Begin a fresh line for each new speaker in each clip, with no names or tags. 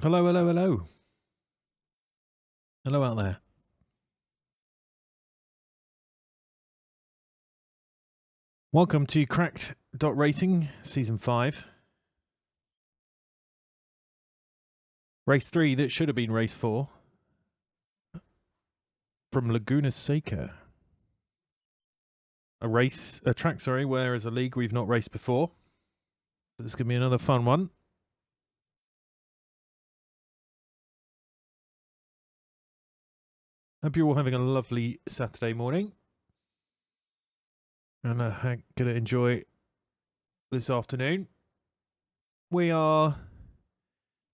Hello, hello, hello. Hello out there. Welcome to CRACKD Season 5. Race 3 that should have been Race 4. From Laguna Seca. A track, where as a league we've not raced before. This is going to be another fun one. Hope you're all having a lovely Saturday morning. And going to enjoy this afternoon. We are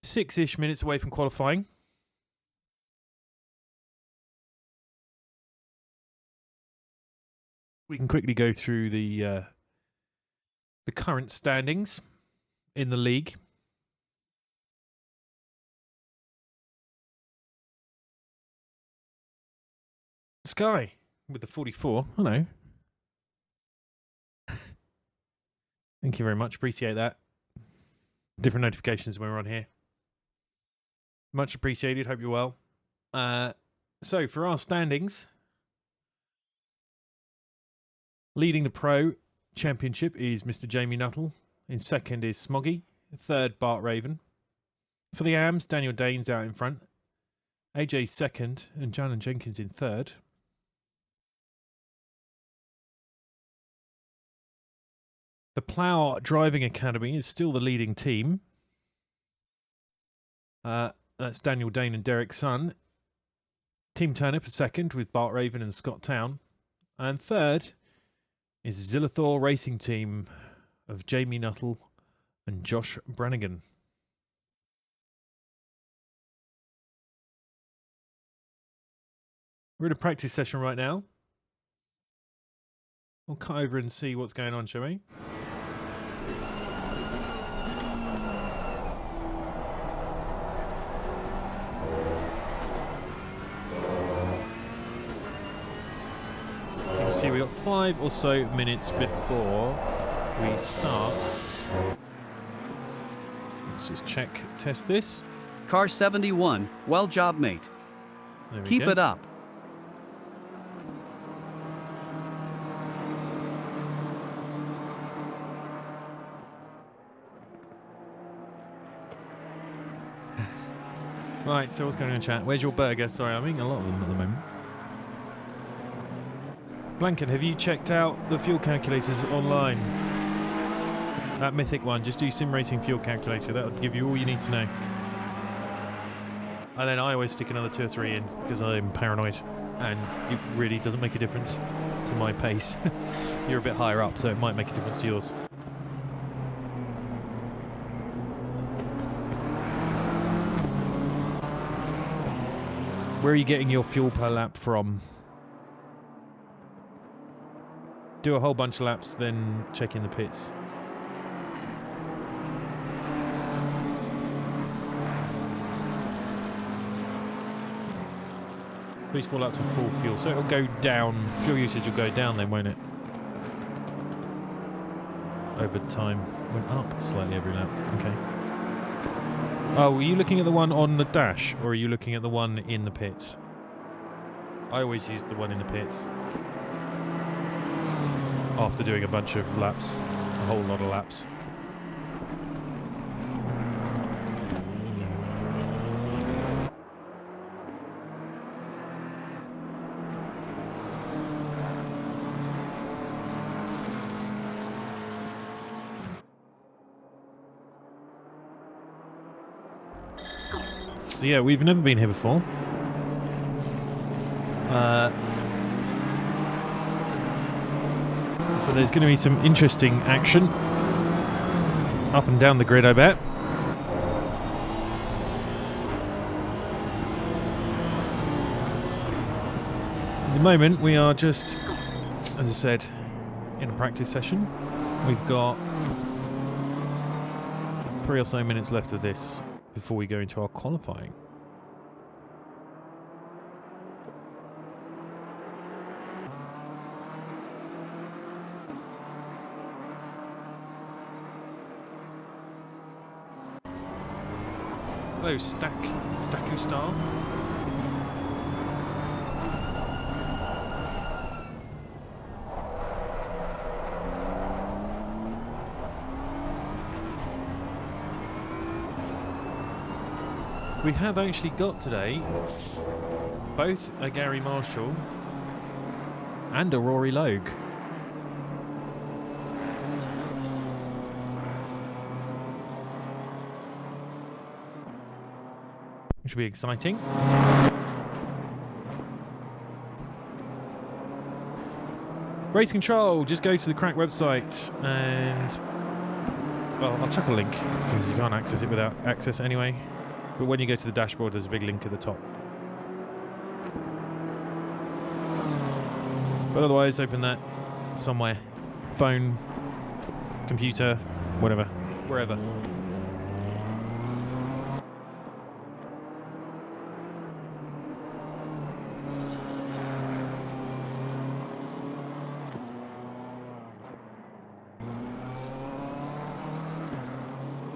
6-ish minutes away from qualifying. We can quickly go through the current standings in the league. Sky with the 44. Hello. Thank you very much. Appreciate that. Different notifications when we're on here. Much appreciated. Hope you're well. So for our standings, leading the Pro Championship is Mr. Jamie Nuttall. In second is Smoggy. Third, Bart Raven. For the AMs, Daniel Dane's out in front. AJ second and Jan and Jenkins in third. The Plough Driving Academy is still the leading team. That's Daniel Dane and Derek Sun. Team Turnip is second with Bart Raven and Scott Town. And third is Zillathor Racing Team of Jamie Nuttall and Josh Brannigan. We're in a practice session right now. We'll cut over and see what's going on, shall we? You can see we've got 5 or so minutes before we start. Let's just test this.
Car 71, well job, mate. Keep it up.
Right, so what's going on in chat? Where's your burger? Sorry, I'm eating a lot of them at the moment. Blanken, have you checked out the fuel calculators online? That mythic one, just do Sim Racing Fuel Calculator. That'll give you all you need to know. And then I always stick another 2 or 3 in because I'm paranoid and it really doesn't make a difference to my pace. You're a bit higher up, so it might make a difference to yours. Where are you getting your fuel per lap from? Do a whole bunch of laps, then check in the pits. At least 4 laps of full fuel, so it'll go down. Fuel usage will go down then, won't it? Over time. Went up slightly every lap. Okay. Oh, were you looking at the one on the dash, or are you looking at the one in the pits? I always use the one in the pits. After doing a bunch of laps. A whole lot of laps. So yeah, we've never been here before. So there's going to be some interesting action up and down the grid, I bet. At the moment, we are just, as I said, in a practice session. We've got 3 or so minutes left of this before we go into our qualifying. Hello, Staku Star. We have actually got today both a Gary Marshall and a Rory Logue. Which will be exciting. Race control, just go to the Crack website and, well, I'll chuck a link because you can't access it without access anyway. But when you go to the dashboard, there's a big link at the top. But otherwise, open that somewhere. Phone, computer, whatever, wherever.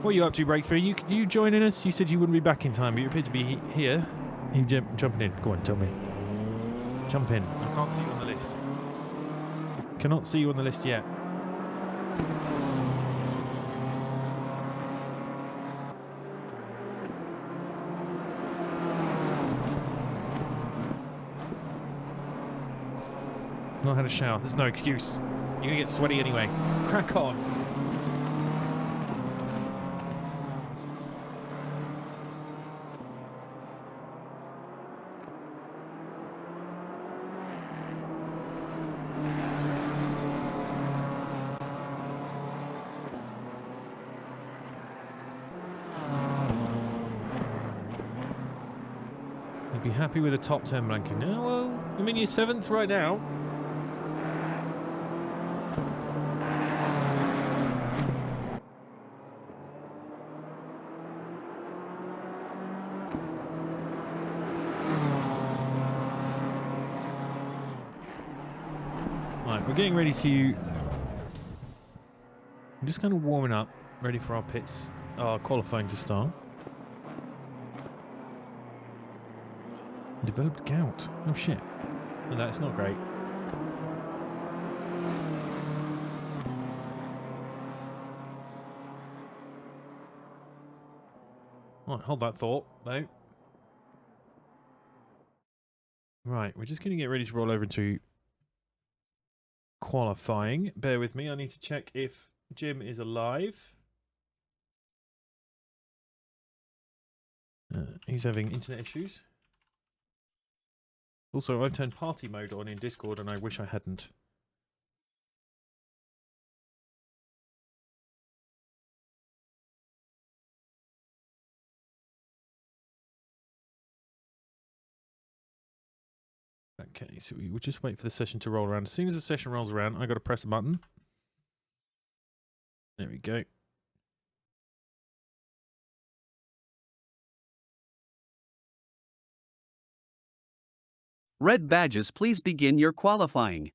What are you up to, Breakspear? You joining us? You said you wouldn't be back in time, but you appear to be here. You jumping in. Go on, jump in. Jump in. I can't see you on the list. Cannot see you on the list yet. Not had a shower. There's no excuse. You're gonna get sweaty anyway. Crack on. Be happy with a top 10 ranking. Oh, well, I mean, you're 7th right now. Right, we're getting ready to... I'm just kind of warming up, ready for our pits, our qualifying to start. Developed gout. Oh shit. No, that's not great. Right, hold that thought, though. Right, we're just going to get ready to roll over into qualifying. Bear with me, I need to check if Jim is alive. He's having internet issues. Also, I've turned party mode on in Discord and I wish I hadn't. Okay, so we will just wait for the session to roll around. As soon as the session rolls around, I've got to press a button. There we go.
Red badges, please begin your qualifying.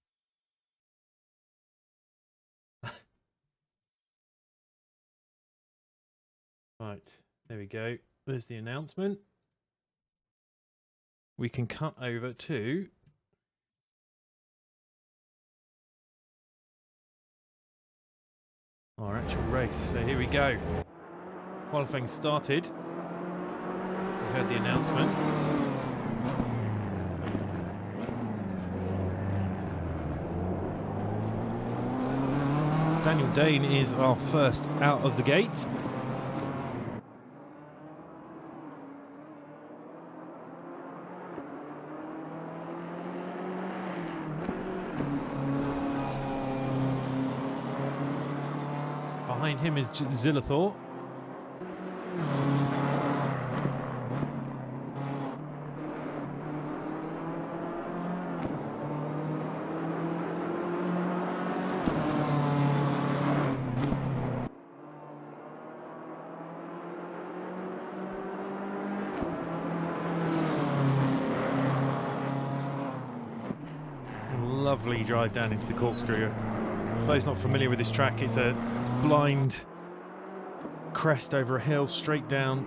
Right, there we go. There's the announcement. We can cut over to our actual race. So here we go. Qualifying started. We heard the announcement. Daniel Dane is our first out of the gate. Behind him is Zillathor. Lovely drive down into the corkscrew. Those not familiar with this track, it's a blind crest over a hill straight down.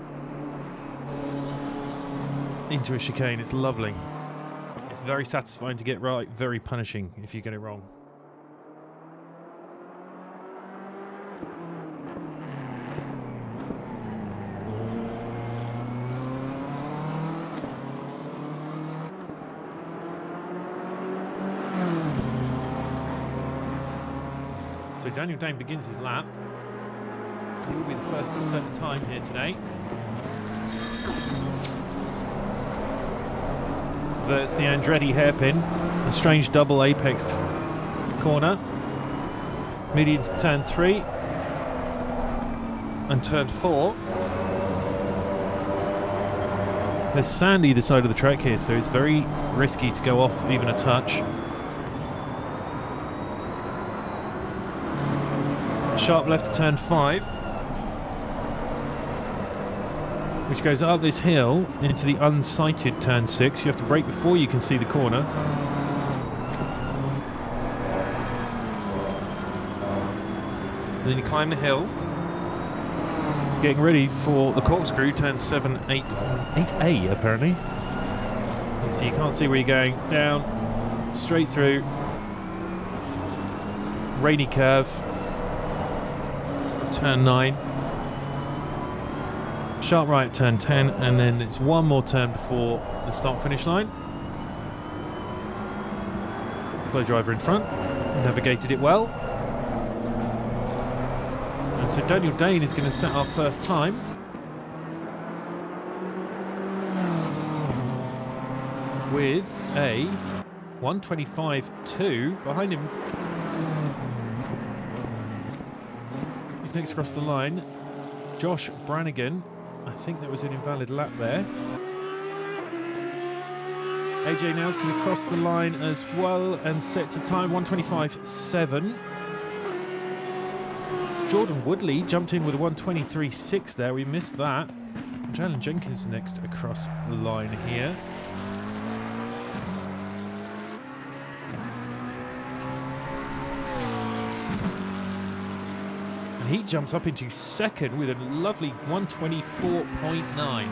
into a chicane. It's lovely. It's very satisfying to get right, very punishing if you get it wrong. So Daniel Dane begins his lap. He will be the first to set the time here today. So it's the Andretti hairpin, a strange double apexed corner. Median to turn 3 and turn 4. There's sand either side of the track here, so it's very risky to go off even a touch. Sharp left to turn 5, which goes up this hill into the unsighted turn 6. You have to brake before you can see the corner. And then you climb the hill, getting ready for the corkscrew, turn 7, 8, 8A apparently. So you can't see where you're going. Down, straight through, rainy curve. Turn 9, sharp right at turn 10, and then it's one more turn before the start finish line. Flow driver in front, navigated it well. And so Daniel Dane is going to set our first time. With a 1:25.2 behind him. Next across the line, Josh Brannigan. I think that was an invalid lap there. AJ now's going to cross the line as well and sets a time 1:25.7. Jordan Woodley jumped in with a 1:23.6 there. We missed that. Jalen Jenkins next across the line here. He jumps up into second with a lovely 1:24.9.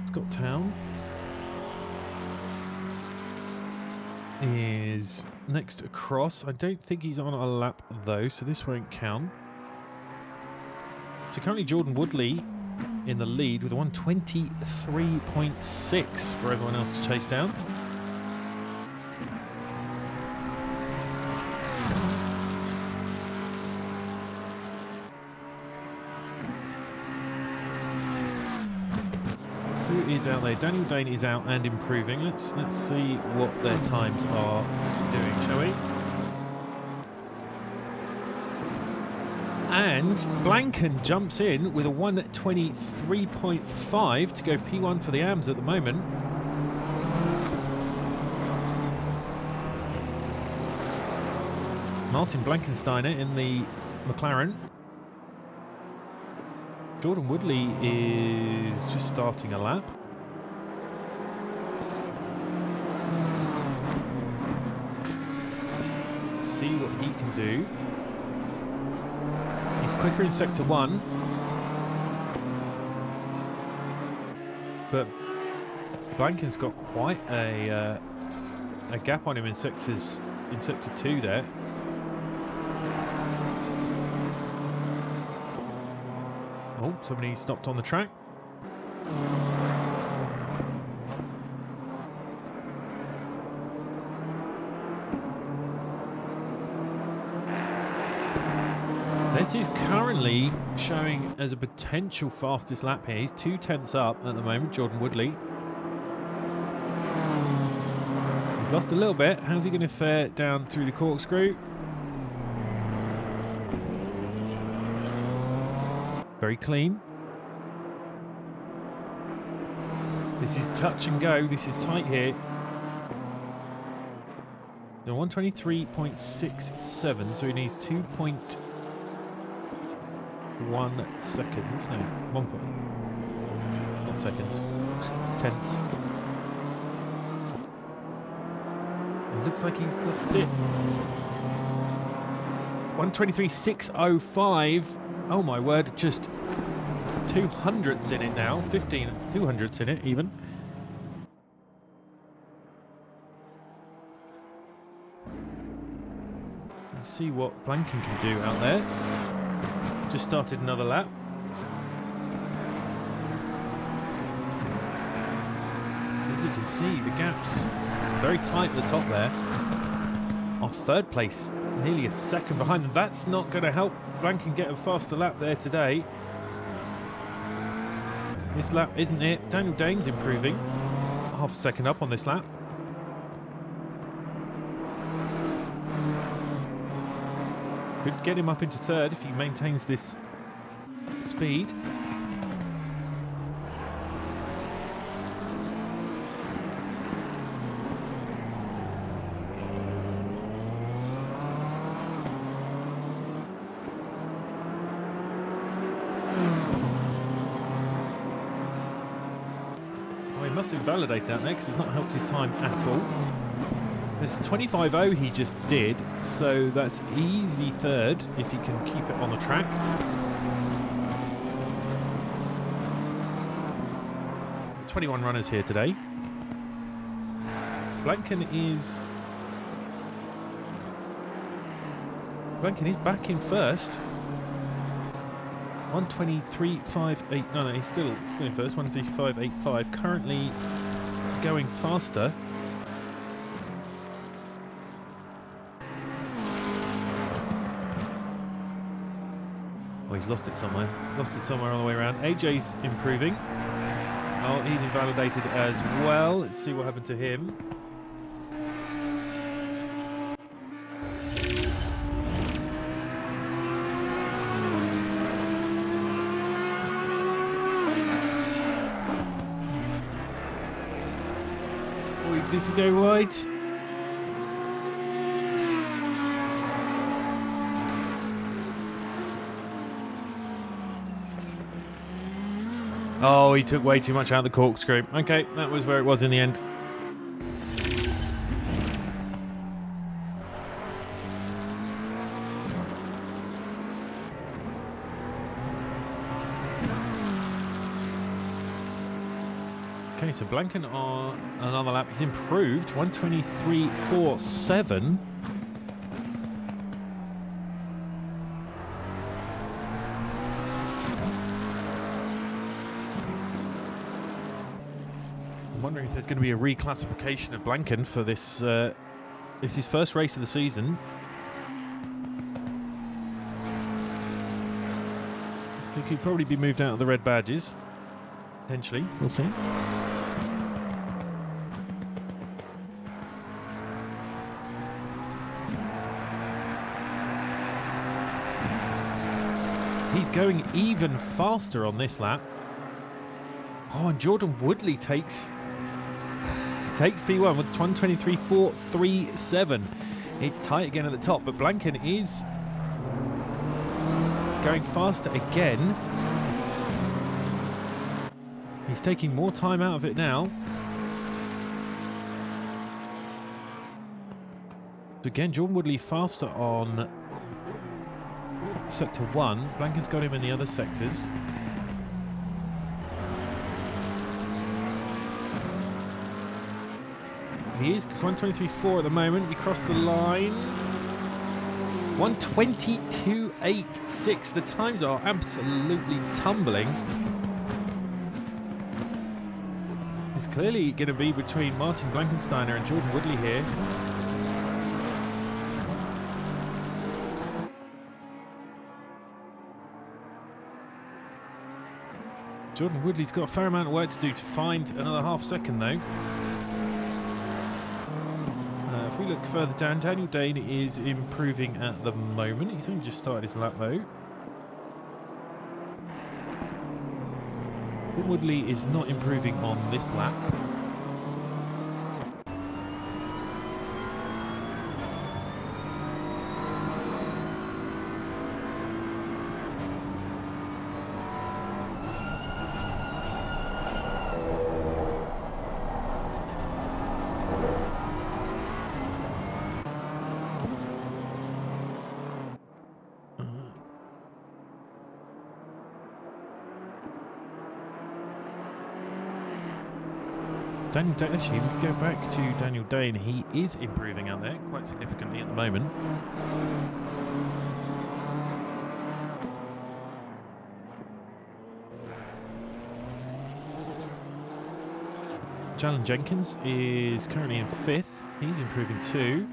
Scott Town is next across. I don't think he's on a lap though, so this won't count. So currently Jordan Woodley in the lead with a 1:23.6 for everyone else to chase down. Is out there. Daniel Dane is out and improving. Let's see what their times are doing, shall we? And Blanken jumps in with a 1:23.5 to go P1 for the AMS at the moment. Martin Blankensteiner in the McLaren. Jordan Woodley is just starting a lap. See what he can do. He's quicker in sector 1, but Blanken's got quite a gap on him in sector 2 there. Oh, somebody stopped on the track. This is currently showing as a potential fastest lap here. He's 2/10 up at the moment, Jordan Woodley. He's lost a little bit. How's he going to fare down through the corkscrew? Very clean. This is touch and go. This is tight here. The 1:23.67, so he needs 2.1 seconds. No, 1 point. Not seconds. Tenths. It looks like he's just it. 1:23.605. Oh my word, just 200ths in it now. 200ths in it even. Let's see what Blanken can do out there. Just started another lap. As you can see, the gap's very tight at the top there. Our third place, nearly a second behind them. That's not going to help Blanken get a faster lap there today. This lap isn't it. Daniel Dane's improving. Half a second up on this lap. Could get him up into third if he maintains this speed. Must invalidate that next. It's not helped his time at all. There's 25.0 he just did, so that's easy third if he can keep it on the track. – 21 runners here today. Blanken is back in first. 1:23.58. No, he's still in first. 1:23.585. Currently going faster. Oh, he's lost it somewhere. Lost it somewhere on the way around. AJ's improving. Oh, he's invalidated as well. Let's see what happened to him. Does he go wide? Oh, he took way too much out of the corkscrew. Okay, that was where it was in the end. Okay, so Blanken on another lap. He's improved. 1:23.47. I'm wondering if there's going to be a reclassification of Blanken for this. This is his first race of the season. He could probably be moved out of the red badges. Potentially. We'll see. He's going even faster on this lap. Oh, and Jordan Woodley takes P1 with 1:23.437. It's tight again at the top, but Blanken is going faster again. He's taking more time out of it now. Again, Jordan Woodley faster on Sector 1. Blanken's got him in the other sectors. He is 1:23.4 at the moment. We crossed the line. 1:22.86. The times are absolutely tumbling. It's clearly going to be between Martin Blankensteiner and Jordan Woodley here. Jordan Woodley's got a fair amount of work to do to find another half second though. If we look further down, Daniel Dane is improving at the moment. He's only just started his lap though. Woodley is not improving on this lap. Daniel Dane, actually, we go back to Daniel Dane. He is improving out there quite significantly at the moment. Jalen Jenkins is currently in 5th. He's improving too.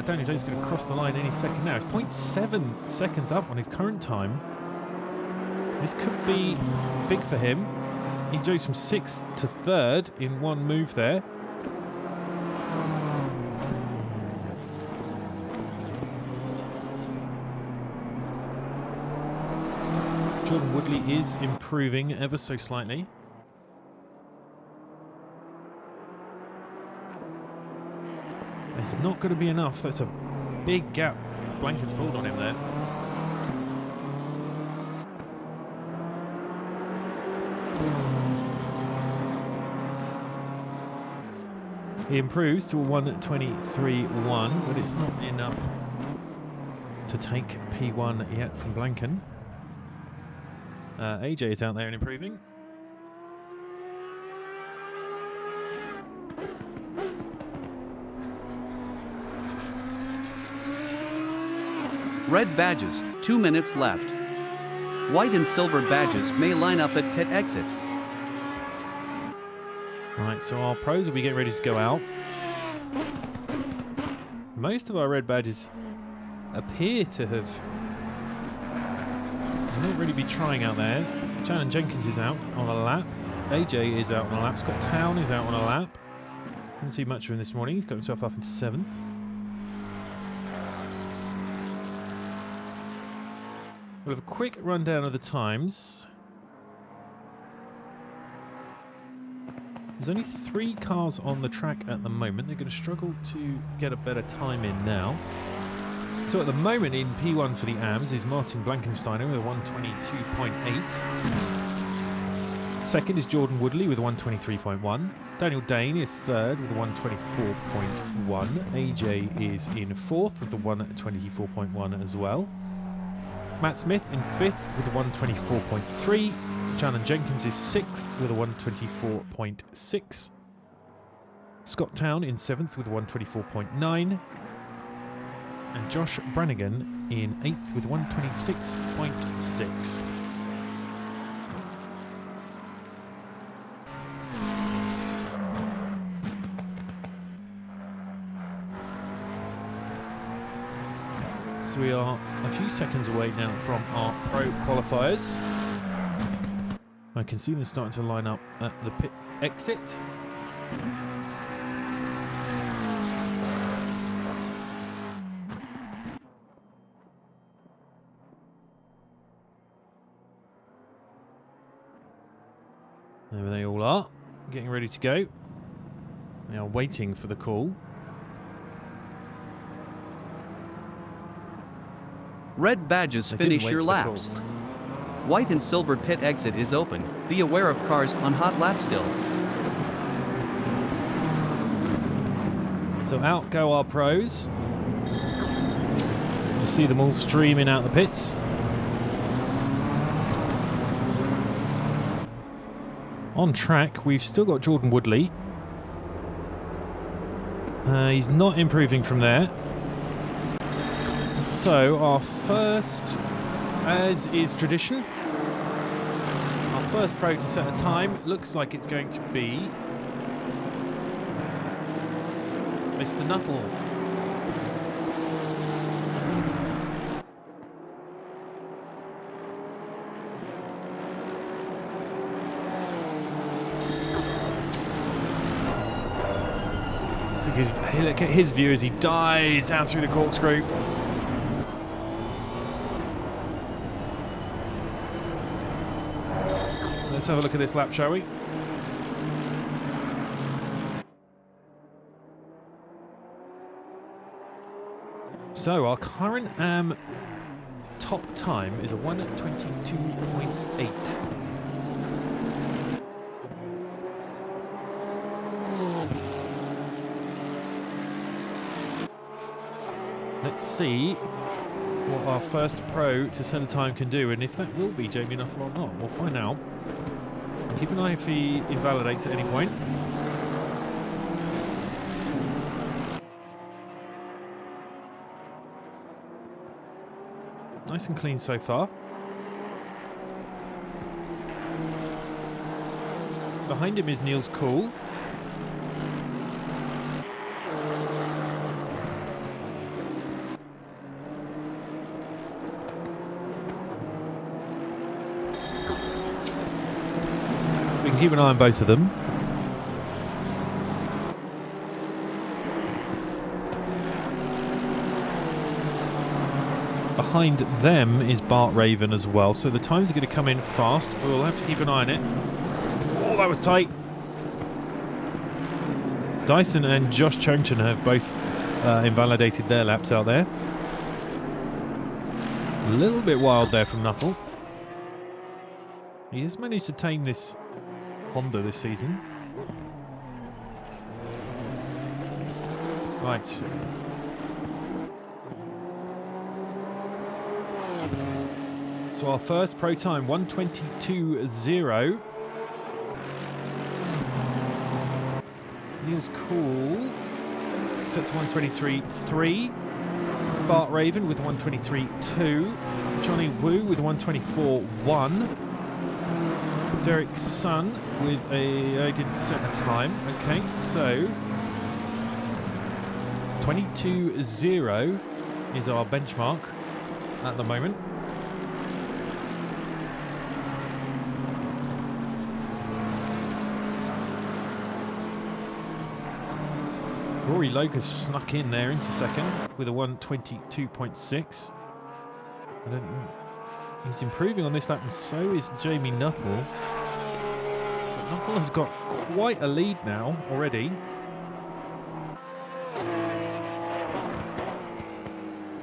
Daniel Dane's going to cross the line any second now. It's 0.7 seconds up on his current time. This could be big for him. He goes from 6th to 3rd in one move there. Jordan Woodley is improving ever so slightly. It's not going to be enough. That's a big gap Blanken's pulled on him there. He improves to a 1:23.1, but it's not enough to take P1 yet from Blanken. AJ is out there and improving.
Red badges, 2 minutes left. White and silver badges may line up at pit exit.
Right, so our pros will be getting ready to go out. Most of our red badges appear to have not really be trying out there. Jalen Jenkins is out on a lap. AJ is out on a lap. Scott Town is out on a lap. Didn't see much of him this morning. He's got himself up into 7th. We'll have a quick rundown of the times. There's only 3 cars on the track at the moment. They're going to struggle to get a better time in now. So at the moment in P1 for the AMS is Martin Blankensteiner with a 122.8. Second is Jordan Woodley with a 123.1. Daniel Dane is third with a 124.1. AJ is in 4th with a 124.1 as well. Matt Smith in 5th with a 124.3. Jalen Jenkins is 6th with a 124.6. Scott Town in 7th with a 124.9. And Josh Brannigan in 8th with 126.6. So we are a few seconds away now from our pro qualifiers. I can see them starting to line up at the pit exit. There they all are, getting ready to go. They are waiting for the call.
Red badges finish your laps. White and silver pit exit is open. Be aware of cars on hot lap still.
So out go our pros. You see them all streaming out the pits. On track, we've still got Jordan Woodley. He's not improving from there. So our first, as is tradition, our first pro to set a time looks like it's going to be Mr. Nuttall. Look at his view as he dives down through the corkscrew. Let's have a look at this lap, shall we? So our current top time is a 1:22.8. Let's see what our first pro to set a time can do, and if that will be Jamie Nuttall or not. We'll find out. Keep an eye if he invalidates at any point. Nice and clean so far. Behind him is Niels Cool. We can keep an eye on both of them. Behind them is Bart Raven as well, so the times are going to come in fast. We'll have to keep an eye on it. Oh, that was tight. Dyson and Josh Chongchen have both invalidated their laps out there. A little bit wild there from Nuttall. He has managed to tame this Honda this season. Right. So our first pro time, 1:22.0. Niels Cool sets 1:23.3. Bart Raven with 1:23.2. Johnny Wu with 1:24.1. Derek Sun with I didn't set a time. Okay, so 22.0 is our benchmark at the moment. Rory Logue has snuck in there into second with a 1:22.6. He's improving on this lap, and so is Jamie Nuttall. But Nuttall has got quite a lead now already.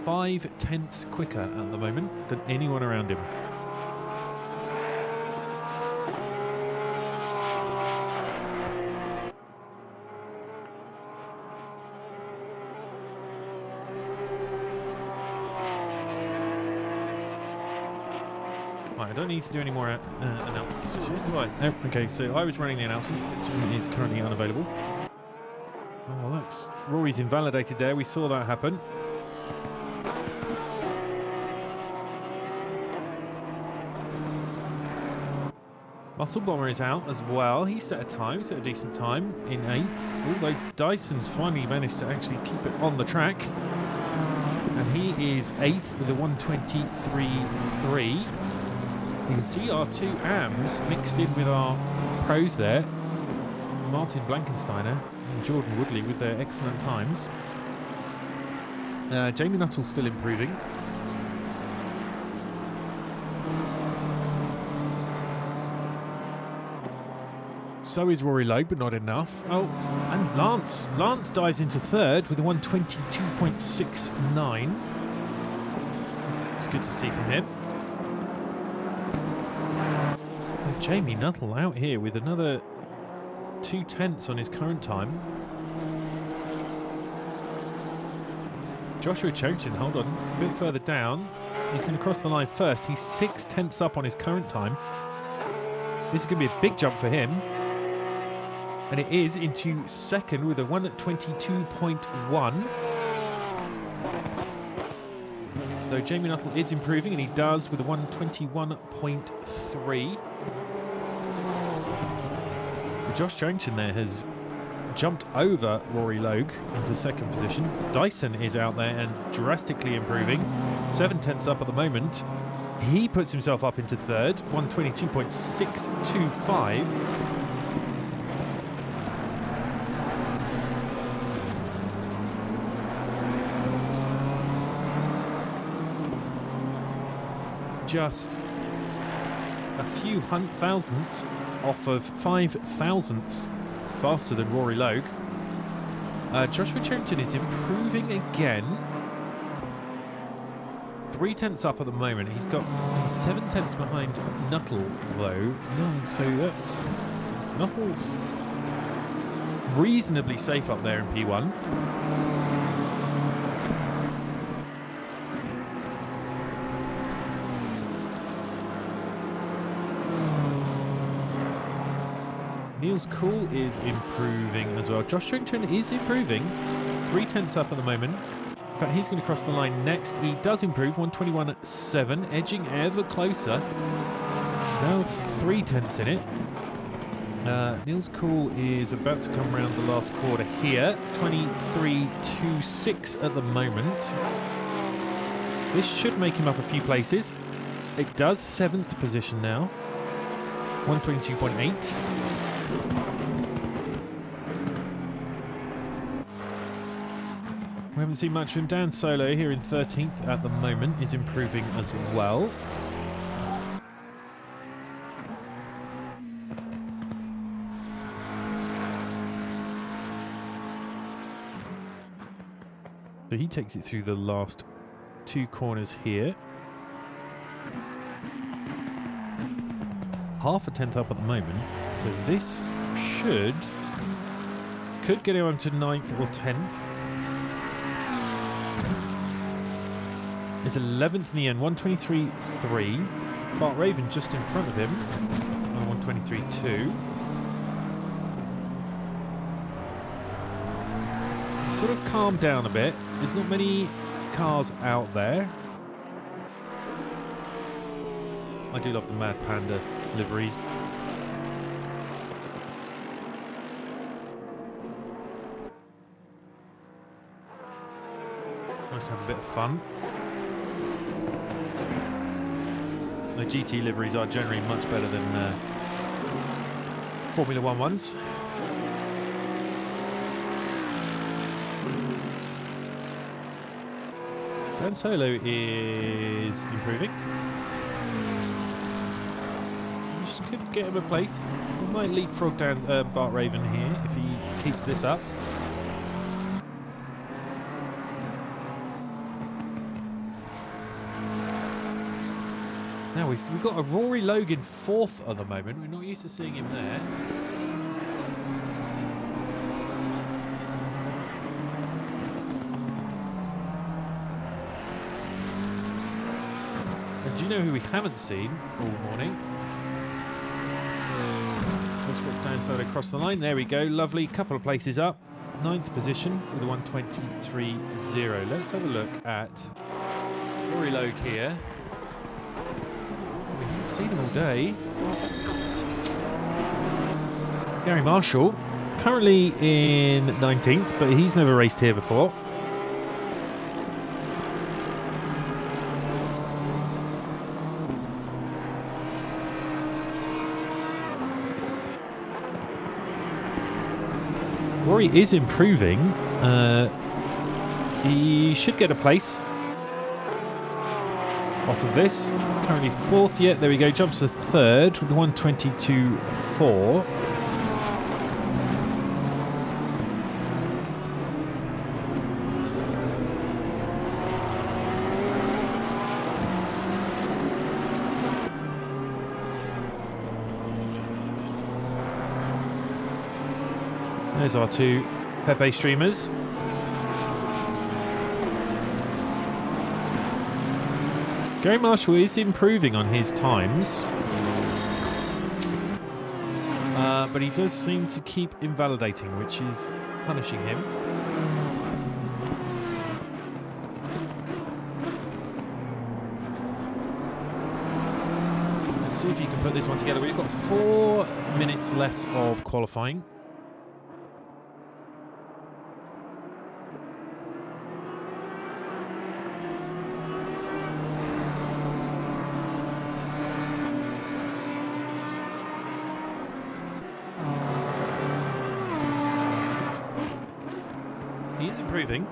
5/10 quicker at the moment than anyone around him. Right, I don't need to do any more announcements, do I? No. Okay, so I was running the announcements because Jim is currently unavailable. Oh, look, Rory's invalidated there. We saw that happen. Muscle Bomber is out as well. He set a time, set a decent time in 8th. Although Dyson's finally managed to actually keep it on the track. And he is 8th with a 1:23.3. You can see our two AMs mixed in with our pros there. Martin Blankensteiner and Jordan Woodley with their excellent times. Jamie Nuttall's still improving. So is Rory Logue, but not enough. Oh, and Lance. Lance dives into 3rd with a 1:22.69. It's good to see from him. Jamie Nuttall out here with another 2/10 on his current time. Joshua Chongchen, hold on, a bit further down. He's going to cross the line first. He's 6/10 up on his current time. This is going to be a big jump for him. And it is into second with a 1:22.1. Though Jamie Nuttall is improving, and he does with a 1:21.3. Josh Chongchen there has jumped over Rory Logue into second position. Dyson is out there and drastically improving. 7/10 up at the moment. He puts himself up into 3rd, 1:22.625. Just a few thousandths off of 5 thousandths faster than Rory Logue. Joshua Chongchen is improving again. 3/10 up at the moment. He's 7/10 behind Nuttall though. No, so that's Nuttall's reasonably safe up there in P1. Niels Cool is improving as well. Josh Chongchen is improving. 3/10 up at the moment. In fact, he's going to cross the line next. He does improve, 1:21.7, edging ever closer. Now 3/10 in it. Niels Cool is about to come round the last quarter here. 23.26 at the moment. This should make him up a few places. It does, 7th position now. 1:22.8. We haven't seen much of him. Dan Solo here in 13th at the moment is improving as well. So he takes it through the last 2 corners here. Half a tenth up at the moment. So this could get him up to 9th or 10th. It's 11th in the end, 1:23.3. Bart Raven just in front of him on 1:23.2. Sort of calmed down a bit. There's not many cars out there. I do love the Mad Panda liveries. Nice to have a bit of fun. The GT liveries are generally much better than Formula 1 ones. Dan Solo is improving. Just could get him a place. We might leapfrog down Bart Raven here if he keeps this up. Now we've got a Rory Logan 4th at the moment. We're not used to seeing him there. And do you know who we haven't seen all morning? Let's watch Dan Solo across the line. There we go. Lovely. Couple of places up. 9th position with a 1:23.0. Let's have a look at Rory Logue here. We haven't seen him all day. Gary Marshall, currently in 19th, but he's never raced here before. Rory is improving. He should get a place off of this. Currently 4th yet. There we go. Jumps to 3rd with 1:22.4. There's our 2 Pepe streamers. Gary Marshall is improving on his times, but he does seem to keep invalidating, which is punishing him. Let's see if you can put this one together. We've got 4 minutes left of qualifying. He is improving.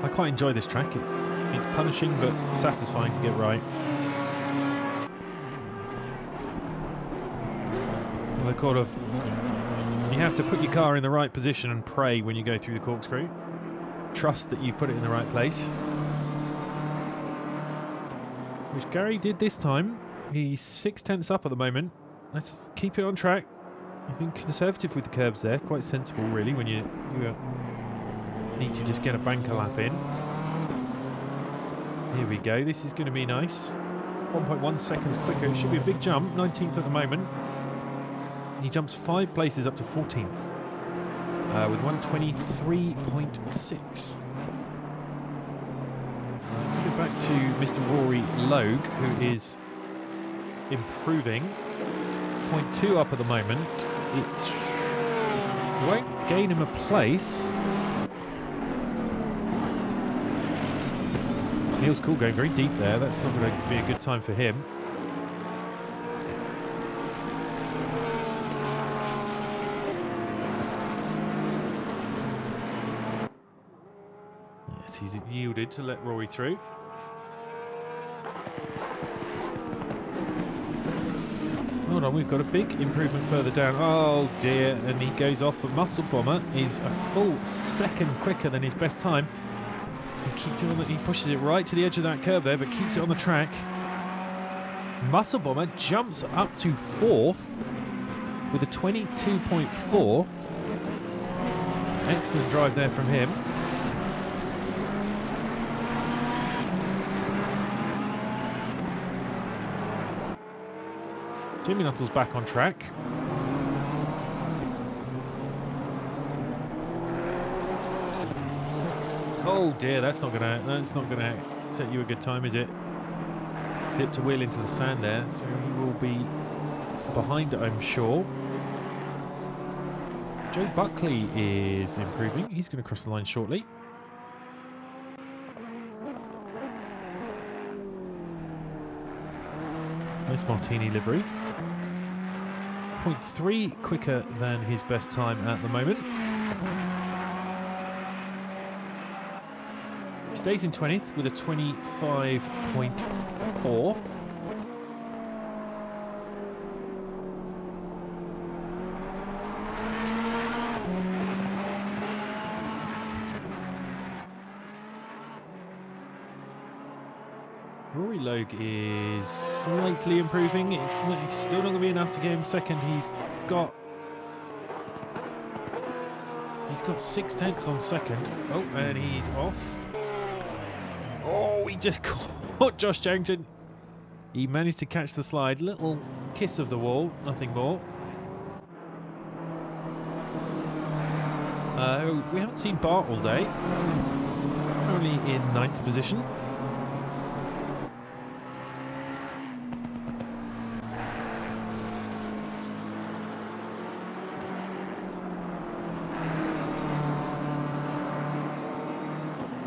I quite enjoy this track. It's punishing but satisfying to get right. Well, you have to put your car in the right position and pray when you go through the corkscrew. Trust that you've put it in the right place. Which Gary did this time. He's 6/10 up at the moment. Let's keep it on track. I've been conservative with the curbs there. Quite sensible, really, when you need to just get a banker lap in. Here we go. This is going to be nice. 1.1 seconds quicker. It should be a big jump. 19th at the moment. He jumps 5 places up to 14th with 123.6. Go back to Mr. Rory Logue, who is improving. 0.2 up at the moment. It won't gain him a place. Neil's Cool going very deep there. That's not going to be a good time for him. Yes, he's yielded to let Rory through. Hold on, we've got a big improvement further down. Oh dear, and he goes off, but Muscle Bomber is a full second quicker than his best time. He keeps it on he pushes it right to the edge of that curve there, but keeps it on the track. Muscle Bomber jumps up to 4th with a 22.4. Excellent drive there from him. Jamie Nuttall's back on track. Oh dear, that's not gonna set you a good time, is it? Dipped a wheel into the sand there, so he will be behind, I'm sure. Joe Buckley is improving. He's going to cross the line shortly. Nice Martini livery. 0.3 quicker than his best time at the moment. He stays in 20th with a 25.4. Rory Logue is slightly improving. It's still not going to be enough to get him second. He's got 6/10 on second. Oh, and he's off. Oh, he just caught Josh Jarrington. He managed to catch the slide. Little kiss of the wall, nothing more. We haven't seen Bart all day. Currently in 9th position.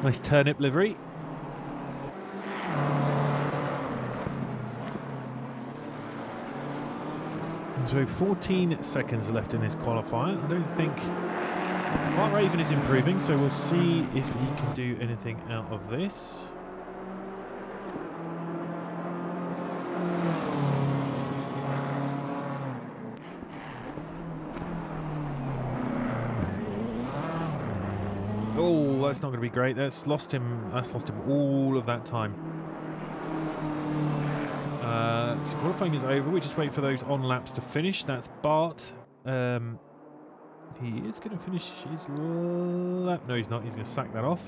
Nice turnip livery. So 14 seconds left in this qualifier. I don't think Mark Raven is improving, so we'll see if he can do anything out of this. Oh, that's not going to be great. That's lost him all of that time. So qualifying is over. We just wait for those on laps to finish. That's Bart. He is going to finish his lap. No, he's not. He's going to sack that off.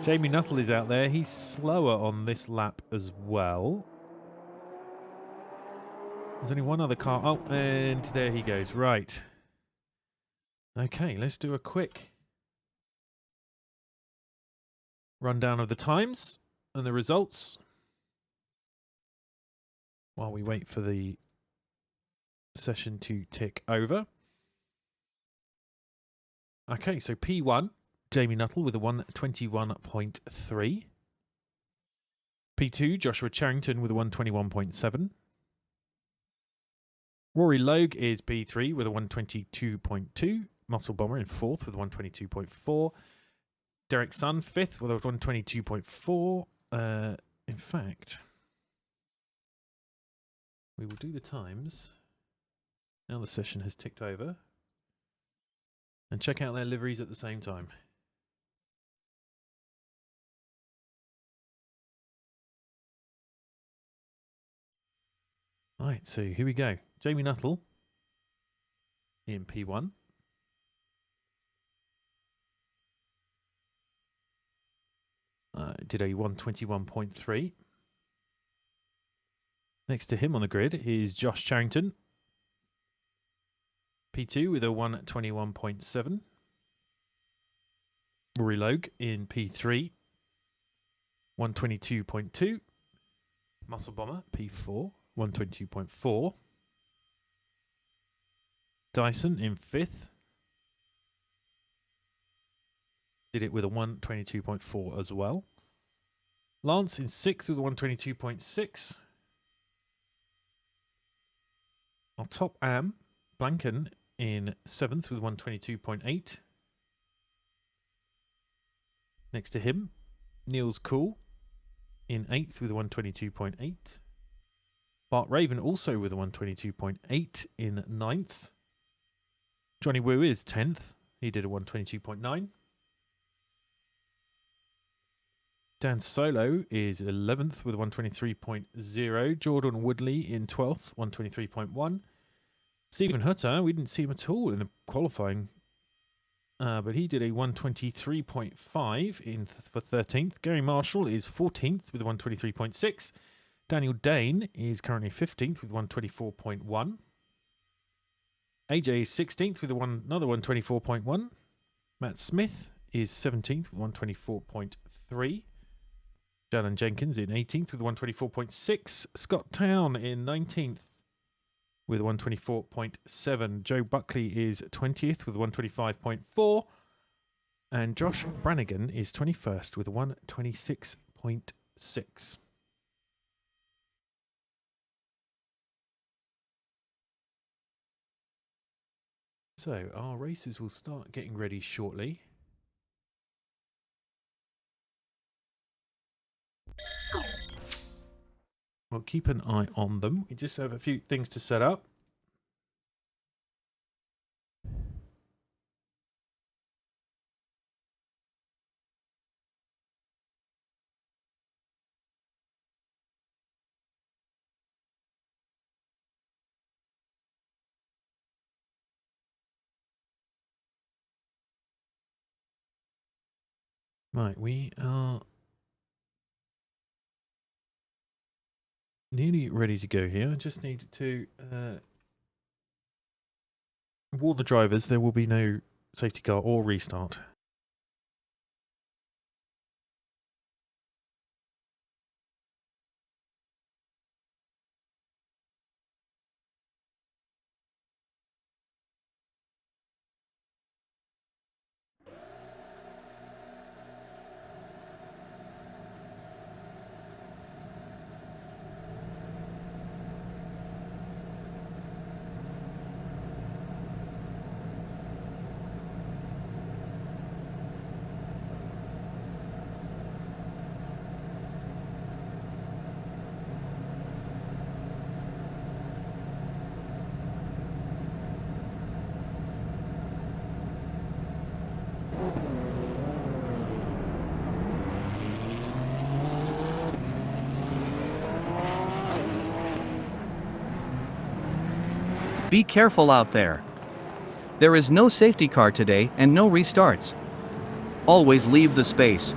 Jamie Nuttall is out there. He's slower on this lap as well. There's only one other car. Oh, and there he goes. Right. Okay, let's do a quick rundown of the times and the results while we wait for the session to tick over. Okay, so P1, Jamie Nuttall with a 121.3. P2, Joshua Charrington with a 121.7. Rory Logue is P3 with a 122.2. Muscle Bomber in 4th with 122.4. Derek Sun 5th with a 122.4. In fact, we will do the times. Now the session has ticked over. And check out their liveries at the same time. Right, so here we go. Jamie Nuttall in P1. Did a 121.3. Next to him on the grid is Josh Charrington. P2 with a 121.7. Rory Logue in P3. 122.2. Muscle Bomber, P4. 122.4. Dyson in 5th. Did it with a 122.4 as well. Lance in 6th with a 122.6. Our top am, Blanken, in 7th with 122.8. Next to him, Niels Cool in 8th with a 122.8. Bart Raven also with a 122.8 in 9th. Johnny Woo is 10th. He did a 122.9. Dan Solo is 11th with a 123.0. Jordan Woodley in 12th, 123.1. Stephen Hutter, we didn't see him at all in the qualifying, but he did a 123.5 for 13th. Gary Marshall is 14th with a 123.6. Daniel Dane is currently 15th with 124.1. AJ is 16th with another 124.1. Matt Smith is 17th with 124.3. Jalen Jenkins in 18th with 124.6. Scott Town in 19th with 124.7. Joe Buckley is 20th with 125.4. And Josh Brannigan is 21st with 126.6. So our races will start getting ready shortly. We'll keep an eye on them. We just have a few things to set up. Right, we are nearly ready to go here. I just need to warn the drivers there will be no safety car or restart.
Be careful out there. There is no safety car today and no restarts. Always leave the space.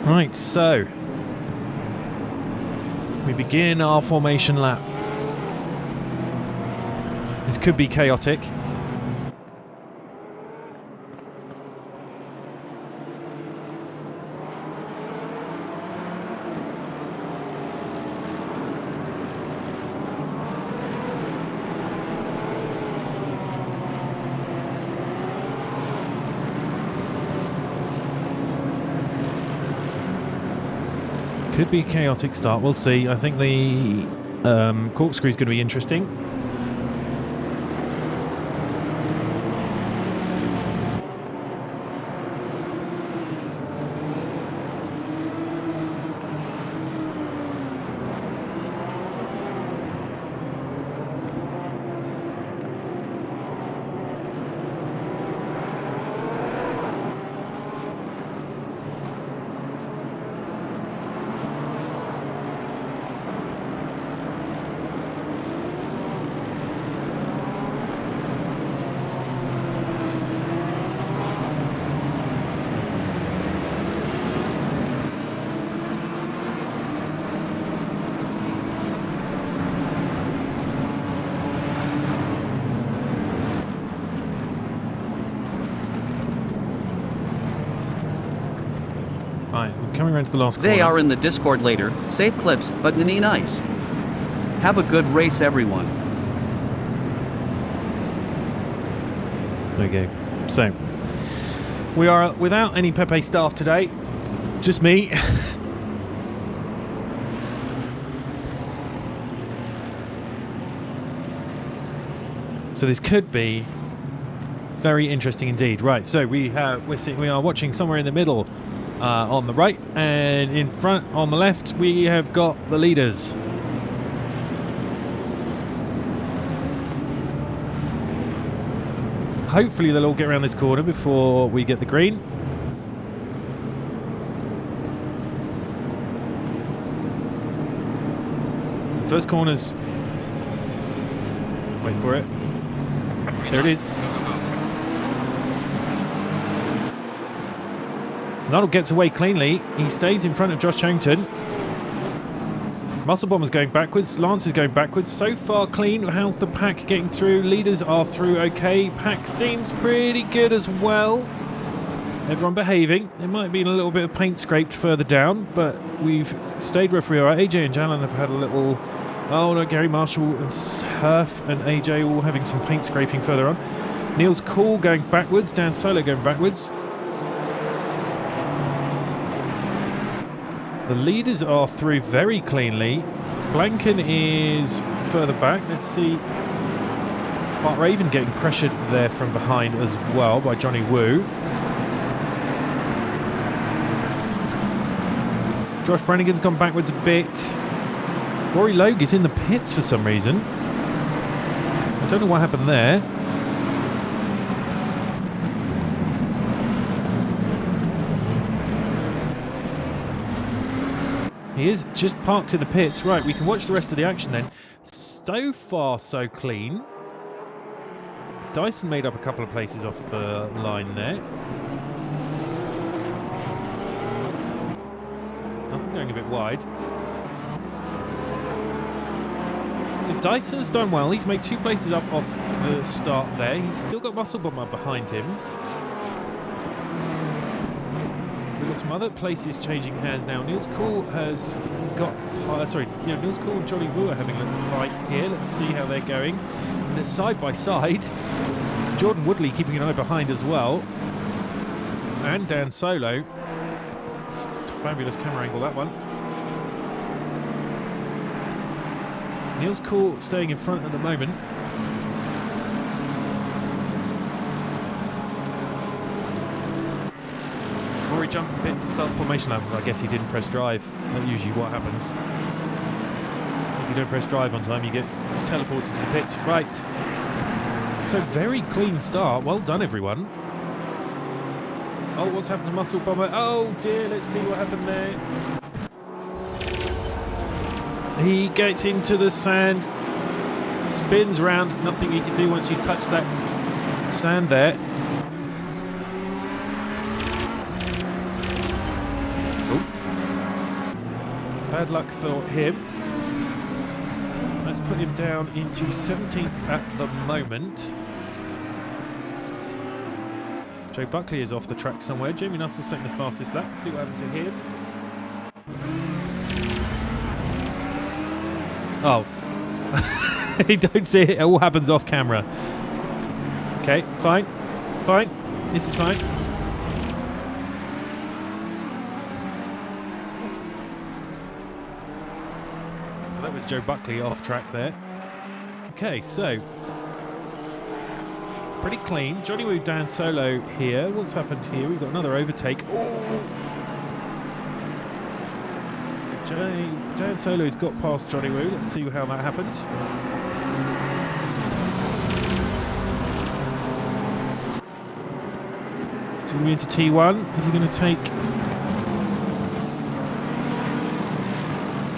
Right, so we begin our formation lap. This could be chaotic. Could be a chaotic start. We'll see. I think the corkscrew is going to be interesting. Right, we're coming around to the last corner.
They are in the Discord later. Safe clips, but nice. Have a good race, everyone.
There we go. So, we are without any Pepe staff today. Just me. So this could be very interesting indeed. Right, so we are watching somewhere in the middle on the right, and in front on the left we have got the leaders. Hopefully they'll all get around this corner before we get the green. The first corner's... Wait for it. There it is. Nuttall gets away cleanly. He stays in front of Josh Harrington. Muscle Bomber's going backwards. Lance is going backwards. So far clean. How's the pack getting through? Leaders are through okay. Pack seems pretty good as well. Everyone behaving. There might have been a little bit of paint scraped further down, but we've stayed roughly all right. AJ and Jalan have had a little... Oh no, Gary Marshall and Surf and AJ all having some paint scraping further on. Neil's Cool going backwards. Dan Solo going backwards. The leaders are through very cleanly. Blanken is further back. Let's see. Bart Raven getting pressured there from behind as well by Johnny Woo. Josh Brannigan's gone backwards a bit. Rory Logue is in the pits for some reason. I don't know what happened there. He is just parked in the pits. Right, we can watch the rest of the action then. So far, so clean. Dyson made up a couple of places off the line there. Nothing going a bit wide. So Dyson's done well. He's made 2 places up off the start there. He's still got Muscle Bomber behind him. We've got some other places changing hands now. Niels Cool has got... Niels Cool and Johnny Woo are having a little fight here. Let's see how they're going. And they're side by side. Jordan Woodley keeping an eye behind as well. And Dan Solo. It's a fabulous camera angle, that one. Niels Cool staying in front at the moment. Rory jumps the pits to start the formation lap. I guess he didn't press drive. That's usually what happens. If you don't press drive on time, you get teleported to the pits. Right. So very clean start. Well done, everyone. Oh, what's happened to Muscle Bomber? Oh dear, let's see what happened there. He gets into the sand, spins round, nothing he can do once you touch that sand there. Oh. Bad luck for him. Let's put him down into 17th at the moment. Joe Buckley is off the track somewhere. Jamie Nuttall's taking the fastest lap. See what happened to him. Oh. You don't see it. It all happens off camera. Okay, fine. Fine. This is fine. So that was Joe Buckley off track there. Okay, so pretty clean. Johnny Woo, Dan Solo here. What's happened here? We've got another overtake. Oh! Dan Solo's got past Johnny Woo. Let's see how that happened. So we're into T1. Is he going to take...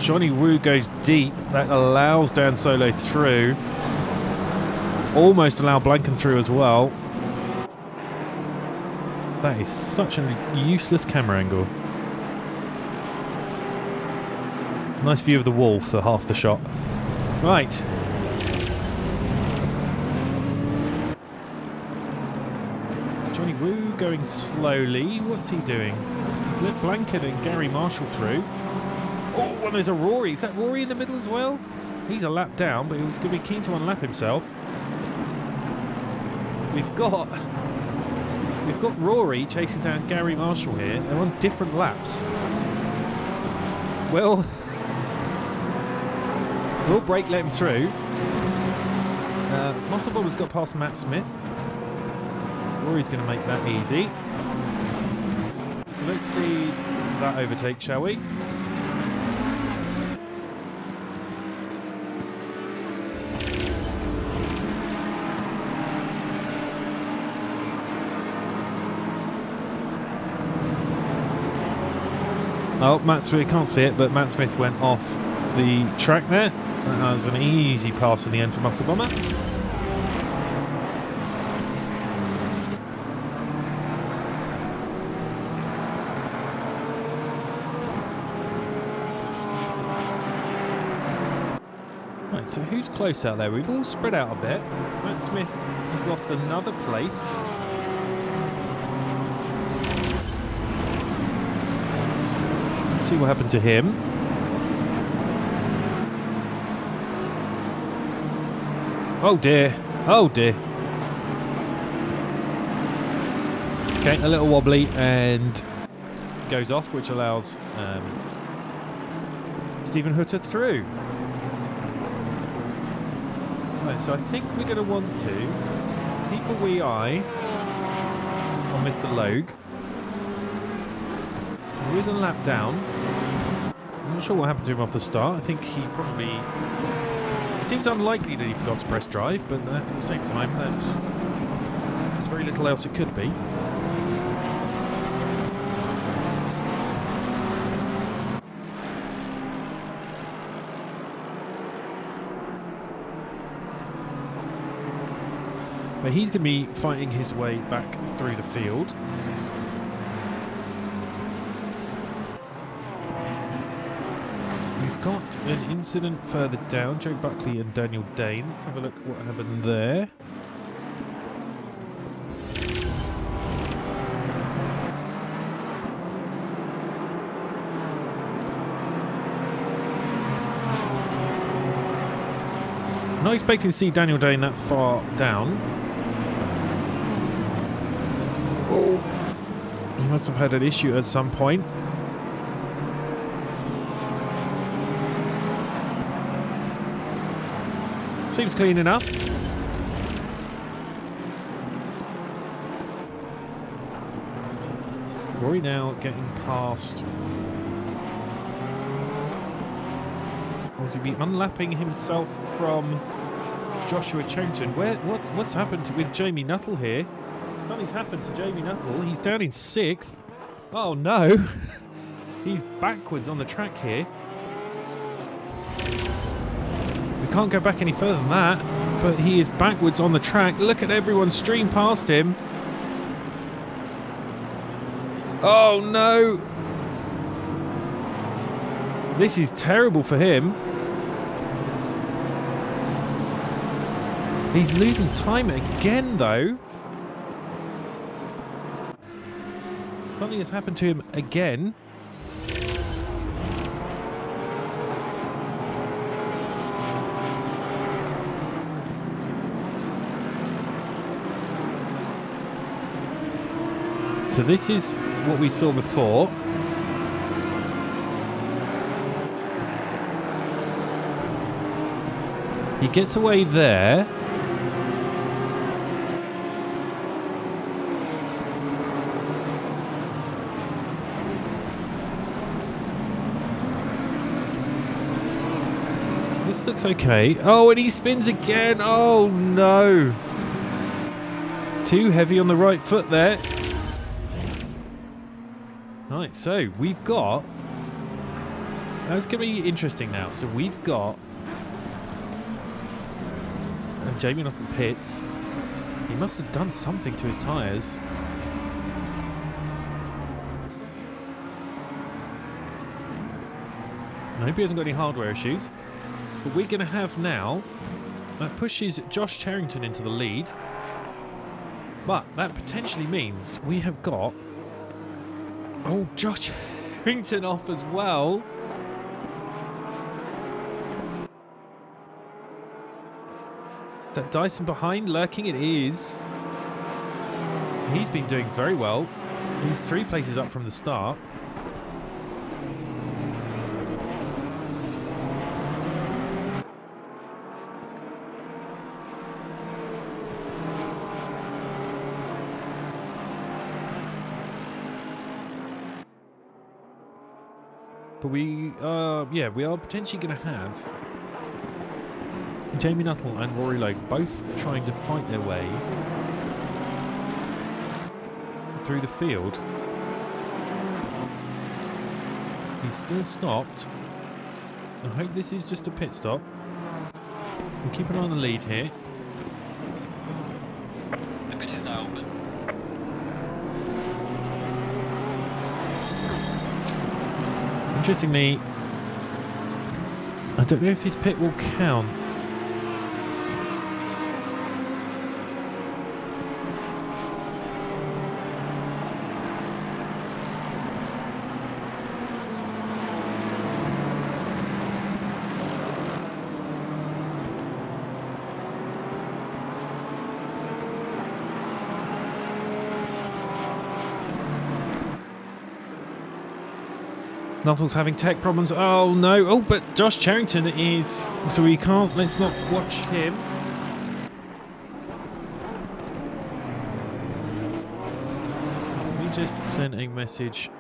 Johnny Woo goes deep. That allows Dan Solo through. Almost allow Blanken through as well. That is such a useless camera angle. Nice view of the wall for half the shot. Right. Johnny Woo going slowly. What's he doing? He's let Blanket and Gary Marshall through. Oh, and there's a Rory. Is that Rory in the middle as well? He's a lap down, but he was going to be keen to unlap himself. We've got Rory chasing down Gary Marshall here. They're on different laps. Well, we'll brake, let him through. Musclebomber's got past Matt Smith. Rory's going to make that easy. So let's see that overtake, shall we? Oh, Matt Smith, can't see it, but Matt Smith went off the track there. That was an easy pass in the end for Muscle Bomber. Right, so who's close out there? We've all spread out a bit. Matt Smith has lost another place. See what happened to him. Oh dear. Oh dear. Okay, a little wobbly and goes off, which allows Stephen Hutter through. Right, so I think we're going to want to keep a wee eye on Mr. Logue. He is a lap down. I'm not sure what happened to him off the start. I think he probably... It seems unlikely that he forgot to press drive, but at the same time, there's very little else it could be. But he's going to be fighting his way back through the field. Got an incident further down. Joe Buckley and Daniel Dane. Let's have a look at what happened there. I'm not expecting to see Daniel Dane that far down. Oh, he must have had an issue at some point. Seems clean enough. Rory now getting past. Will he be unlapping himself from Joshua Charrington? What's happened with Jamie Nuttall here? Nothing's happened to Jamie Nuttall. He's down in 6th. Oh no. He's backwards on the track here. Can't go back any further than that, but he is backwards on the track. Look at everyone stream past him. Oh no, this is terrible for him. He's losing time again though. Something has happened to him again. So this is what we saw before. He gets away there. This looks okay. Oh, and he spins again. Oh no. Too heavy on the right foot there. Right, so we've got... That's going to be interesting now. So we've got... Jamie Nuttall pits. He must have done something to his tyres. I hope he hasn't got any hardware issues. But we're going to have now... That pushes Josh Charrington into the lead. But that potentially means we have got... Oh, Josh Harrington off as well. Is that Dyson behind? Lurking it is. He's been doing very well. He's 3 places up from the start. But we are potentially going to have Jamie Nuttall and Rory Logue both trying to fight their way through the field. He's still stopped. I hope this is just a pit stop. We'll keep an eye on the lead here.
The pit is now open.
Interestingly, I don't know if his pit will count. Nuttall's having tech problems. Oh no. Oh, but Josh Charrington is... So we can't... Let's not watch him. We just sent a message.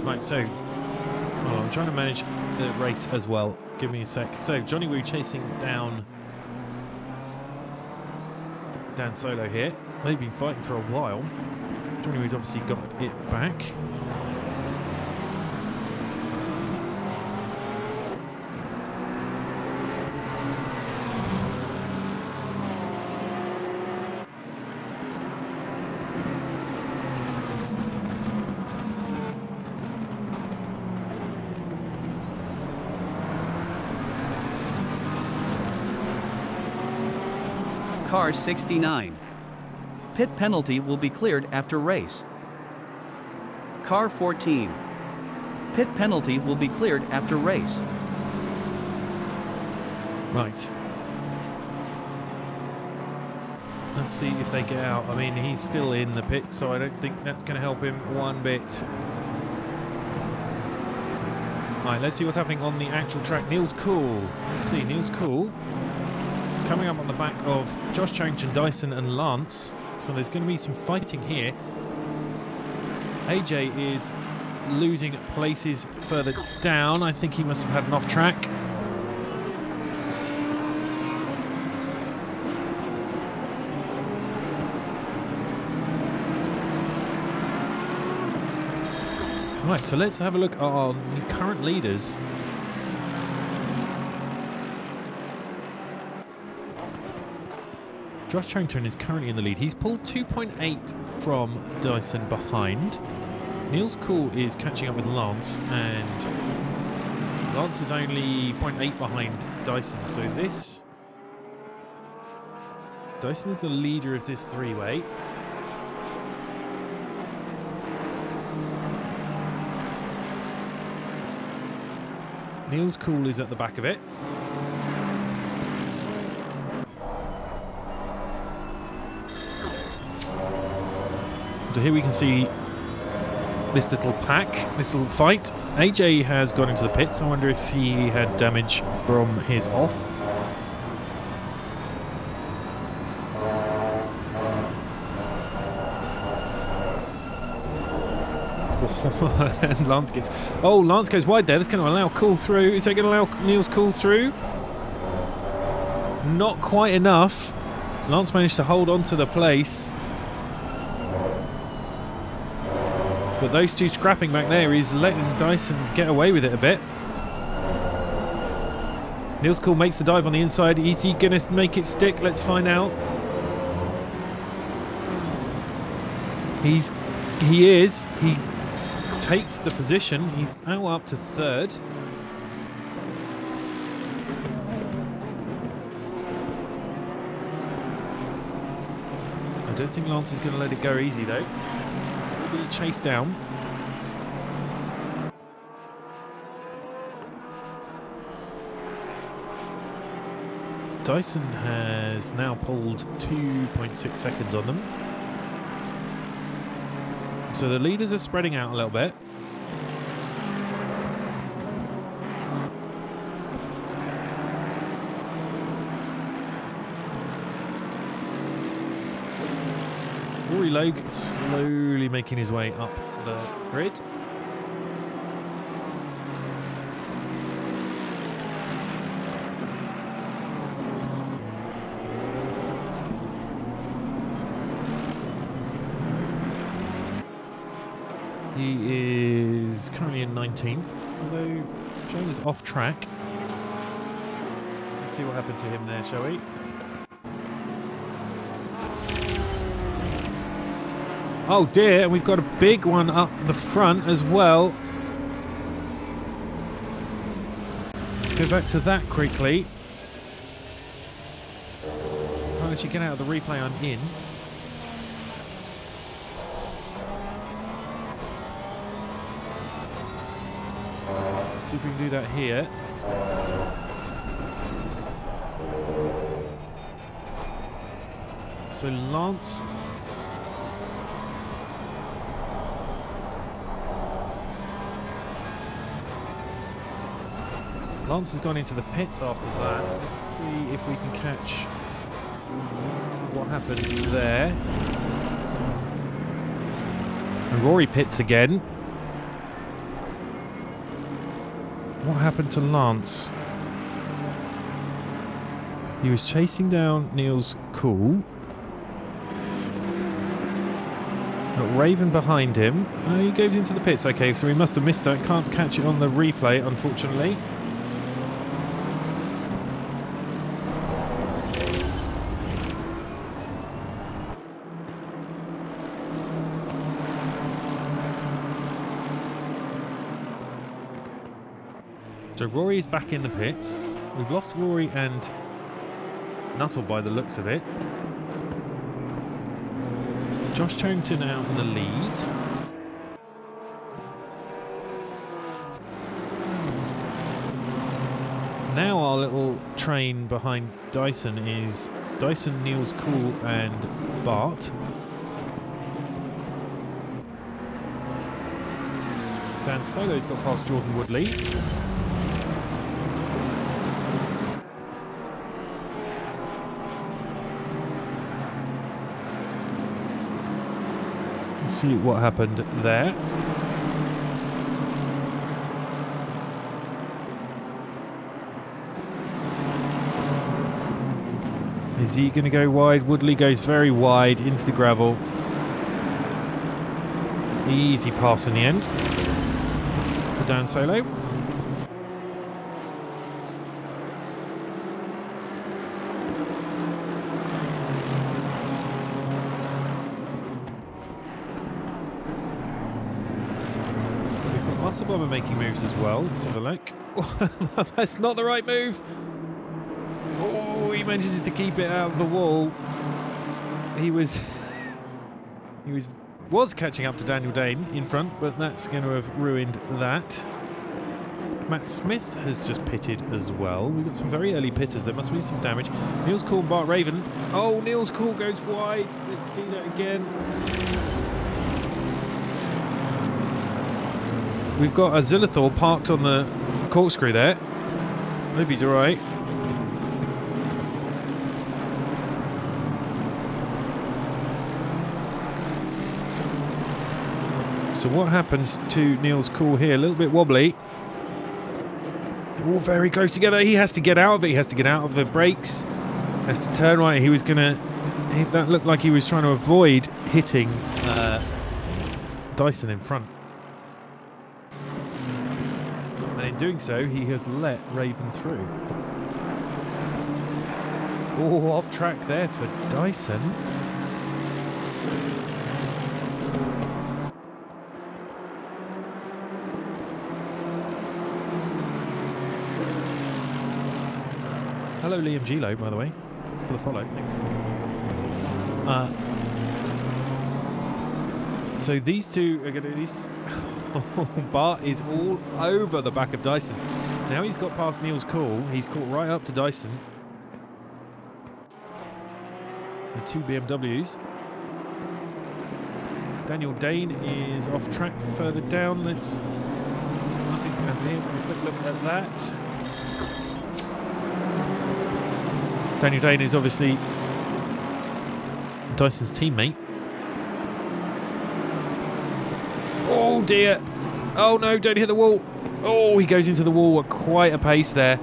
Right, so I'm trying to manage the race as well. Give me a sec. So Johnny Woo chasing down Dan Solo here. They've been fighting for a while. Johnny Woo's obviously got it back.
Car 69. Pit penalty will be cleared after race. Car 14. Pit penalty will be cleared after race.
Right. Let's see if they get out. I mean, he's still in the pits, so I don't think that's going to help him one bit. Right, let's see what's happening on the actual track. Neil's Cool. Let's see, Neil's Cool. Coming up on the back of Josh Charrington, Dyson and Lance. So there's going to be some fighting here. AJ is losing places further down. I think he must have had an off track. Right, so let's have a look at our current leaders. Josh Charrington is currently in the lead. He's pulled 2.8 from Dyson behind. Neil's Cool is catching up with Lance, and Lance is only 0.8 behind Dyson. So this... Dyson is the leader of this three-way. Neil's Cool is at the back of it. So here we can see this little pack, this little fight. AJ has gone into the pits. I wonder if he had damage from his off. And Lance gets... Oh, Lance goes wide there. That's going to allow Cool through. Is that going to allow Neil's Cool through? Not quite enough. Lance managed to hold on to the place. But those two scrapping back there is letting Dyson get away with it a bit. Neil's Cool makes the dive on the inside. Is he going to make it stick? Let's find out. He takes the position. He's now up to third. I don't think Lance is going to let it go easy though. He'll be chased down. Dyson has now pulled 2.6 seconds on them. So the leaders are spreading out a little bit. Rory Logue slowly making his way up the grid. He is currently in 19th, although Joe is off track. Let's see what happened to him there, shall we? Oh dear, and we've got a big one up the front as well. Let's go back to that quickly. Can't actually get out of the replay I'm in. See if we can do that here. So Lance has gone into the pits after that. Let's see if we can catch what happened there. And Rory pits again. What happened to Lance? He was chasing down Niels Cool. Got Raven behind him. Oh, he goes into the pits. Okay, so we must have missed that. Can't catch it on the replay, unfortunately. So Rory is back in the pits. We've lost Rory and Nuttall by the looks of it. Josh Charrington out in the lead. Now our little train behind Dyson is Dyson, Niels Cool and Bart. Dan Solo's got past Jordan Woodley. See what happened there. Is he going to go wide? Woodley goes very wide into the gravel. Easy pass in the end for Dan Solo. Muscle Bomber making moves as well. Let's have a look. That's not the right move. Oh, he manages to keep it out of the wall. He was catching up to Daniel Dane in front, but that's going to have ruined that. Matt Smith has just pitted as well. We've got some very early pitters. There must be some damage. Niels Cool and Bart Raven. Oh, Niels Cool goes wide. Let's see that again. We've got a Zillithor parked on the corkscrew there. Hope he's alright. So what happens to Niels Cool here? A little bit wobbly. All very close together. He has to get out of it. He has to get out of the brakes. Has to turn right. He was going to... That looked like he was trying to avoid hitting Dyson in front. And in doing so, he has let Raven through. Oh, off track there for Dyson. hello Liam Gilo, by the way, for the follow. Thanks. So these two are going to... Bart is all over the back of Dyson. Now he's got past Neil's Cool. He's caught right up to Dyson. The two BMWs. Daniel Dane is off track further down. Nothing's going to happen here. Let's have a quick look at that. Daniel Dane is obviously Dyson's teammate. Oh dear. Oh no, don't hit the wall. Oh, he goes into the wall at quite a pace there.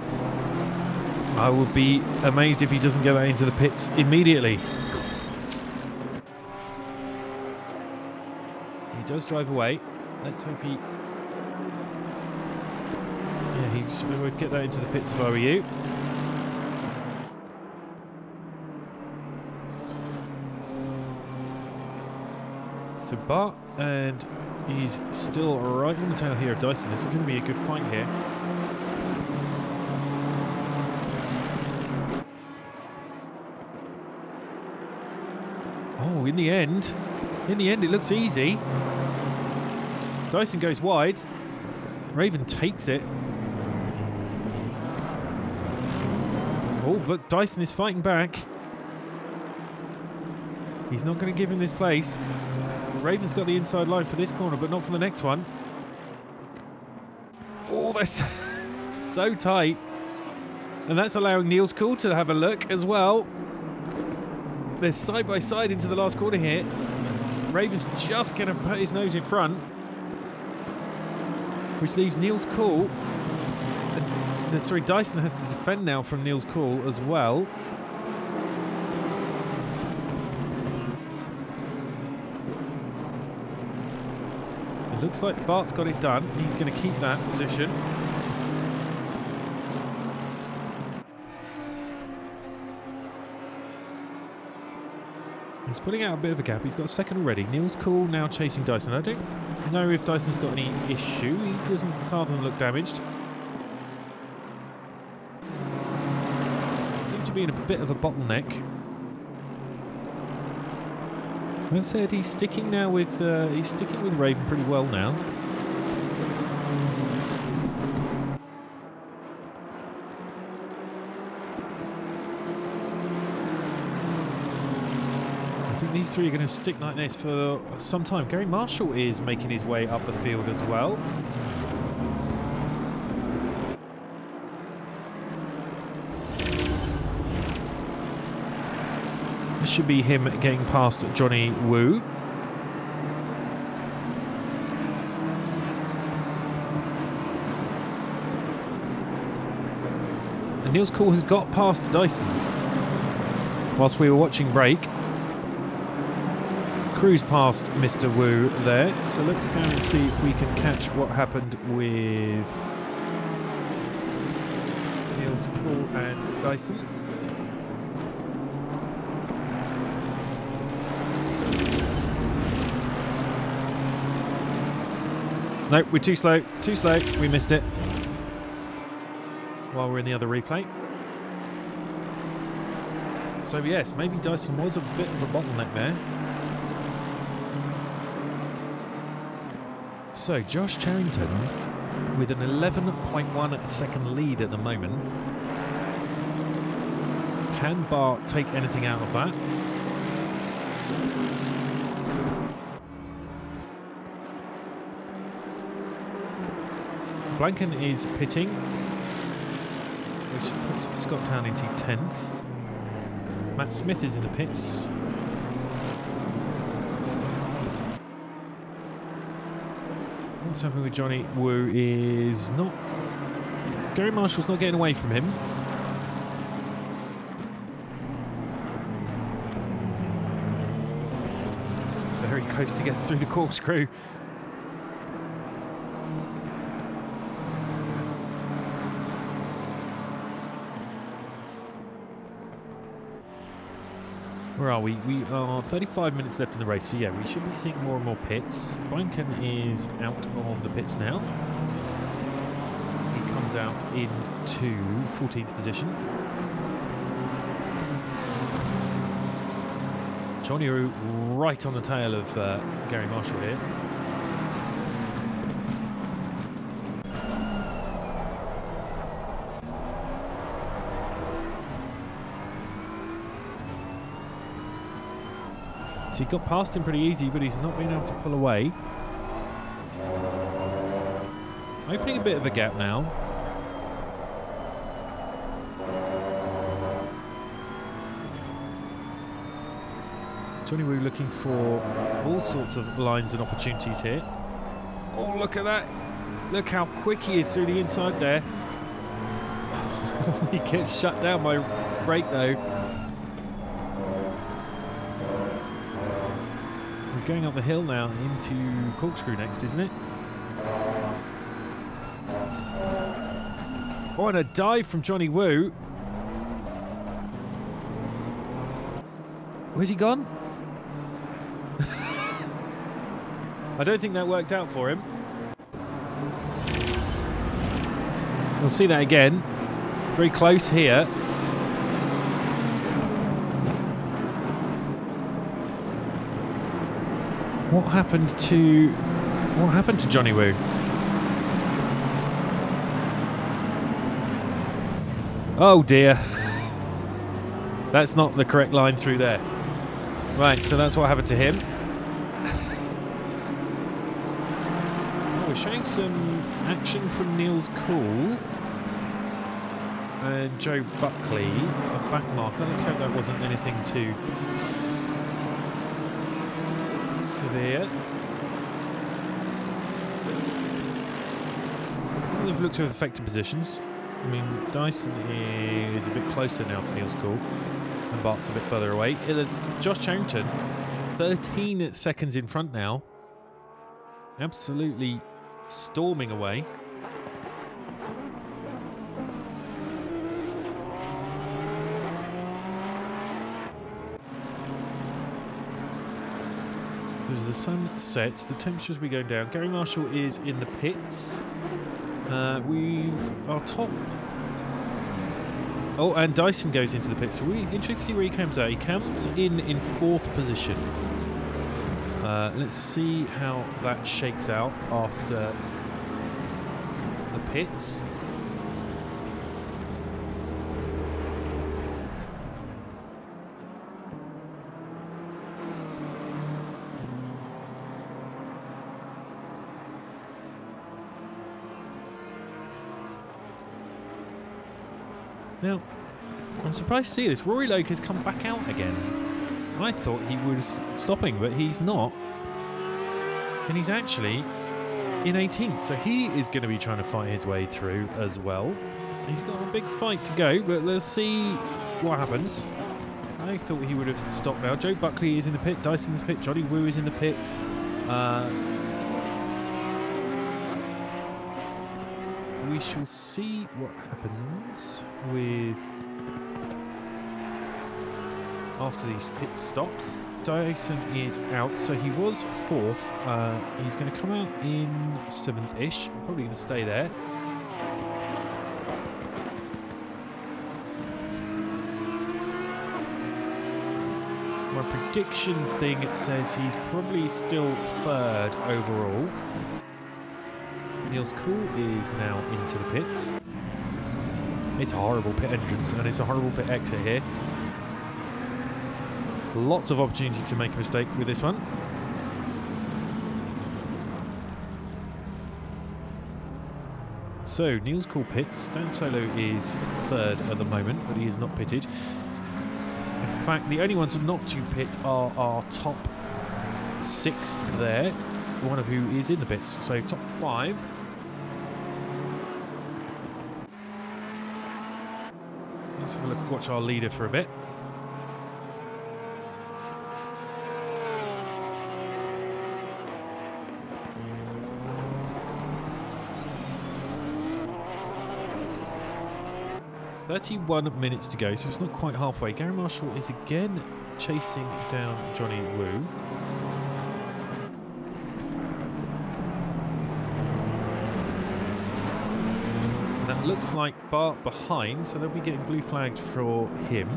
I would be amazed if he doesn't get that into the pits immediately. He does drive away. Let's hope he... Yeah, he would get that into the pits if I were you. So Bart, and he's still right on the tail here of Dyson. This is going to be a good fight here. Oh, in the end it looks easy. Dyson goes wide. Raven takes it. Oh, but Dyson is fighting back. He's not going to give him this place. Raven's got the inside line for this corner, but not for the next one. Oh, that's so tight. And that's allowing Neil's Cool to have a look as well. They're side by side into the last corner here. Raven's just going to put his nose in front, which leaves Neil's Cool. Sorry, Dyson has to defend now from Neil's Cool as well. It looks like Bart's got it done. He's going to keep that position. He's putting out a bit of a gap. He's got a second already. Neil's Cool now chasing Dyson. I don't know if Dyson's got any issue. Car doesn't look damaged. Seems to be in a bit of a bottleneck. That said, he's sticking now with Raven pretty well now. I think these three are going to stick like this for some time. Gary Marshall is making his way up the field as well. This should be him getting past Johnny Woo. And Neil's Cool has got past Dyson whilst we were watching break. Cruise past Mr. Woo there. So let's go and see if we can catch what happened with Neil's Cool and Dyson. Nope, we're too slow, we missed it. While we're in the other replay. So yes, maybe Dyson was a bit of a bottleneck there. So Josh Charrington with an 11.1 second lead at the moment. Can Bart take anything out of that? Blanken is pitting, which puts Scott Town into 10th. Matt Smith is in the pits. What's happening with Johnny Woo is not... Gary Marshall's not getting away from him. Very close to get through the corkscrew. Where are we? We are 35 minutes left in the race, so yeah, we should be seeing more and more pits. Blanken is out of the pits now. He comes out into 14th position. Johnny Wu right on the tail of Gary Marshall here. So he got past him pretty easy, but he's not been able to pull away. Opening a bit of a gap now. Johnny Wu looking for all sorts of lines and opportunities here. Oh, look at that. Look how quick he is through the inside there. He gets shut down by brake though. We're going up the hill now into Corkscrew next, isn't it? Oh, and a dive from Johnny Wu. Where's he gone? I don't think that worked out for him. We'll see that again. Very close here. What happened to Johnny Wu? Oh dear. That's not the correct line through there. Right, so that's what happened to him. We're showing some action from Niels Cool and Joe Buckley, a back marker. Let's hope that wasn't anything too severe. Doesn't have looked to have affected positions. I mean, Dyson is a bit closer now to Niels Cool, and Bart's a bit further away. Josh Charrington, 13 seconds in front now. Absolutely storming away. As the sun sets, the temperatures will be going down. Gary Marshall is in the pits. Our top. Oh, and Dyson goes into the pits. So we're interested to see where he comes out. He comes in 4th position. Let's see how that shakes out after the pits. Now, I'm surprised to see this. Rory Loke has come back out again. I thought he was stopping, but he's not. And he's actually in 18th, so he is going to be trying to fight his way through as well. He's got a big fight to go, but let's see what happens. I thought he would have stopped now. Joe Buckley is in the pit, Dyson's pit, Johnny Wu is in the pit. We shall see what happens with after these pit stops. Dyson is out, so he was 4th. He's going to come out in 7th-ish. Probably going to stay there. My prediction thing says he's probably still 3rd overall. Niels Cool is now into the pits. It's a horrible pit entrance and it's a horrible pit exit here. Lots of opportunity to make a mistake with this one. So, Niels Cool pits. Dan Solo is 3rd at the moment, but he is not pitted. In fact, the only ones not to pit are our top 6 there, one of who is in the pits. So, top 5. Let's have a look, watch our leader for a bit. "31 minutes to go," so it's not quite halfway. Gary Marshall is again chasing down Johnny Wu. And that looks like Bart behind, so they'll be getting blue flagged for him.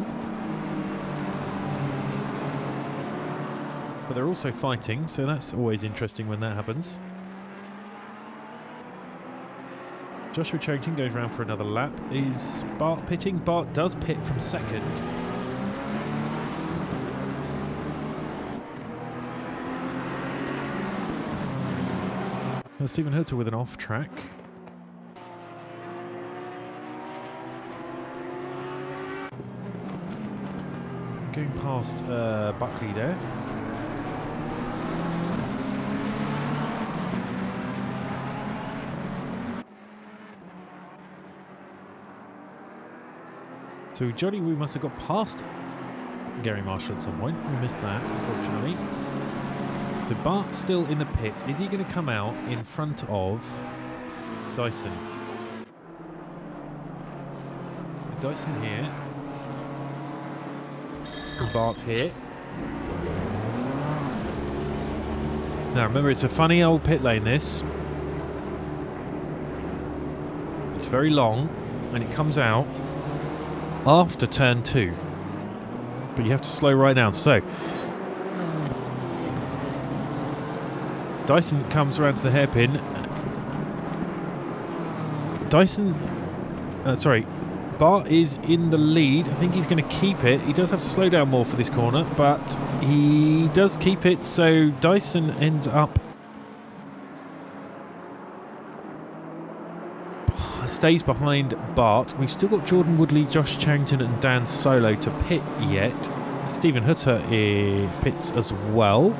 but they're also fighting, so that's always interesting when that happens. Joshua Charrington goes round for another lap. Is Bart pitting? Bart does pit from second. Stephen Hutter with an off track. Going past Buckley there. So Johnny Woo must have got past Gary Marshall at some point. We missed that, unfortunately. So Bart's still in the pits. Is he going to come out in front of Dyson? Dyson here. And Bart here. Now remember, it's a funny old pit lane, this. It's very long, and it comes out after turn 2. But you have to slow right down. So Dyson comes around to the hairpin. Bart is in the lead. I think he's going to keep it. He does have to slow down more for this corner, but he does keep it, so Dyson ends up... stays behind Bart. We've still got Jordan Woodley, Josh Charrington and Dan Solo to pit yet. Stephen Hutter pits as well.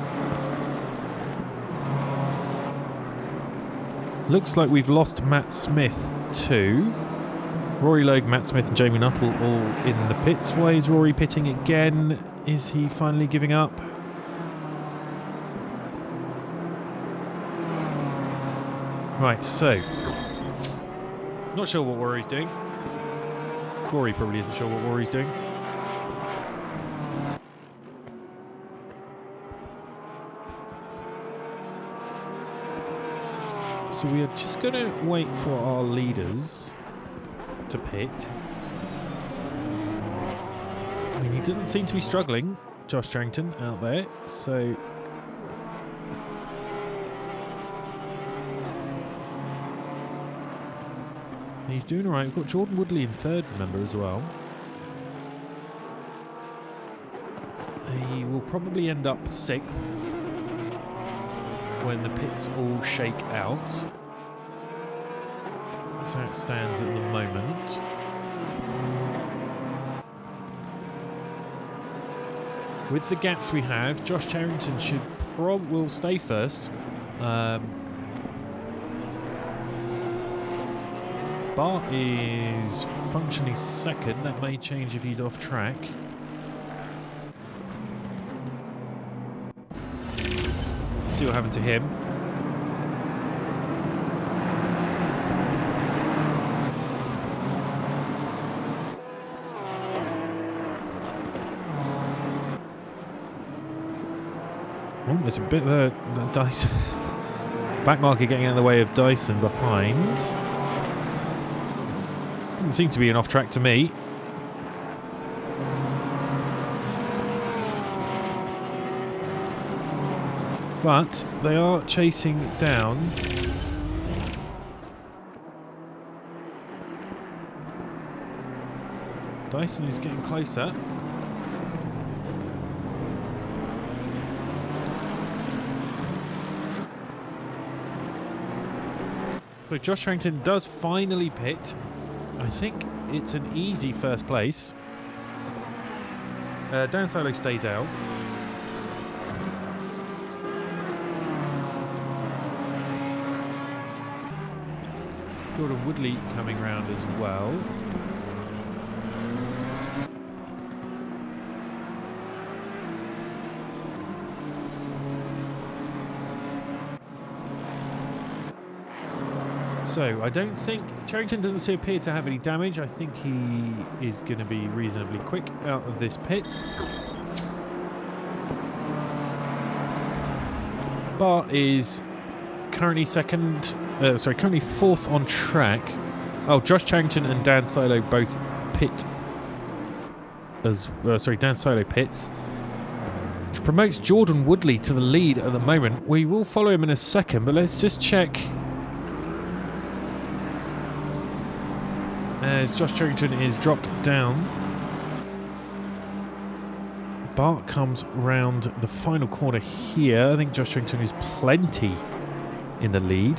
Looks like we've lost Matt Smith too. Rory Logue, Matt Smith and Jamie Nuttall all in the pits. Why is Rory pitting again? Is he finally giving up? Right, so... not sure what Rory's doing. Rory probably isn't sure what Rory's doing. So we are just going to wait for our leaders to pit. I mean, he doesn't seem to be struggling, Josh Charrington, out there, so... he's doing alright. We've got Jordan Woodley in third, remember, as well. He will probably end up 6th when the pits all shake out. That's how it stands at the moment. With the gaps we have, Josh Charrington will stay first. Bart is functionally second. That may change if he's off track. Let's see what happened to him. Oh, there's a bit of a Dyson back marker getting out of the way of Dyson behind. Doesn't seem to be an off track to me. But they are chasing down. Dyson is getting closer. So Josh Charrington does finally pit. I think it's an easy first place. Dan Solo stays out. Jordan Woodley coming round as well. So I don't think Charrington doesn't appear to have any damage. I think he is going to be reasonably quick out of this pit. Bart is currently currently 4th on track. Oh, Josh Charrington and Dan Solo both pit as Dan Solo pits. which promotes Jordan Woodley to the lead at the moment. We will follow him in a second, but let's just check. As Josh Charrington is dropped down. Bart comes round the final corner here. I think Josh Charrington is plenty in the lead.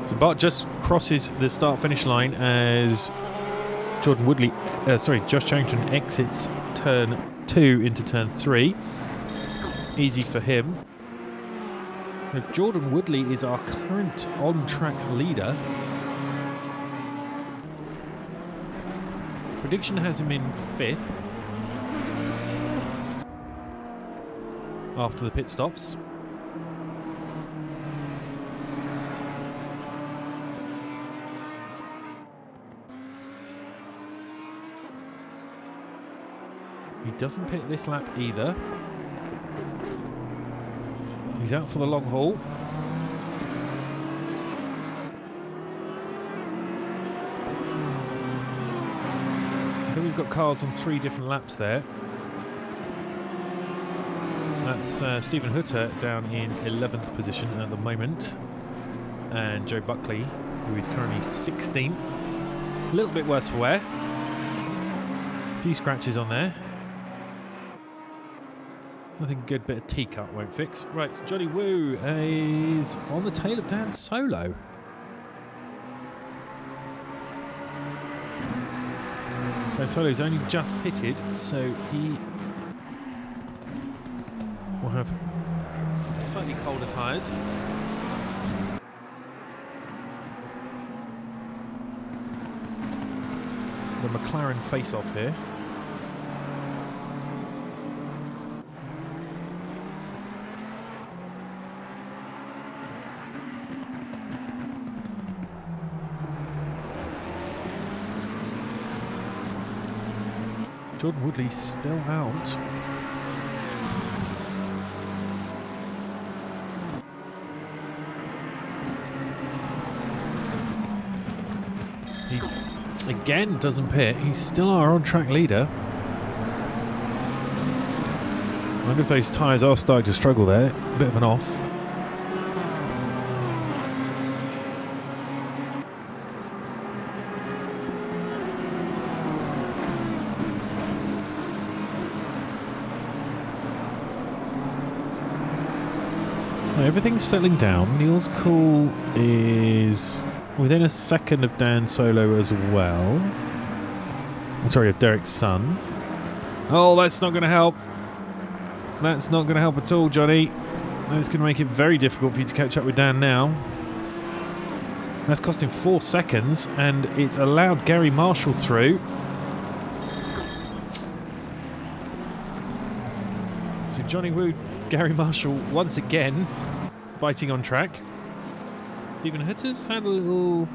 So Bart just crosses the start-finish line as Josh Charrington exits turn 2 into turn 3. Easy for him. Now, Jordan Woodley is our current on-track leader. Prediction has him in 5th after the pit stops. He doesn't pit this lap either. He's out for the long haul. Then we've got cars on 3 different laps there. That's Stephen Hutter down in 11th position at the moment. And Joe Buckley, who is currently 16th. A little bit worse for wear. A few scratches on there. Nothing a good bit of T-cut won't fix. Right, so Johnny Woo is on the tail of Dan Solo. Dan Solo's only just pitted, so he will have slightly colder tyres. The McLaren face-off here. Jordan Woodley still out. He again doesn't pit. He's still our on-track leader. I wonder if those tyres are starting to struggle there. A bit of an off. Everything's settling down. Neil's Cool is within a second of Dan Solo as well. I'm sorry, of Derek's son. Oh, that's not going to help. That's not going to help at all, Johnny. That's going to make it very difficult for you to catch up with Dan now. That's cost him 4 seconds, and it's allowed Gary Marshall through. So Johnny Woo, Gary Marshall once again fighting on track. Stephen Hitter's had a little...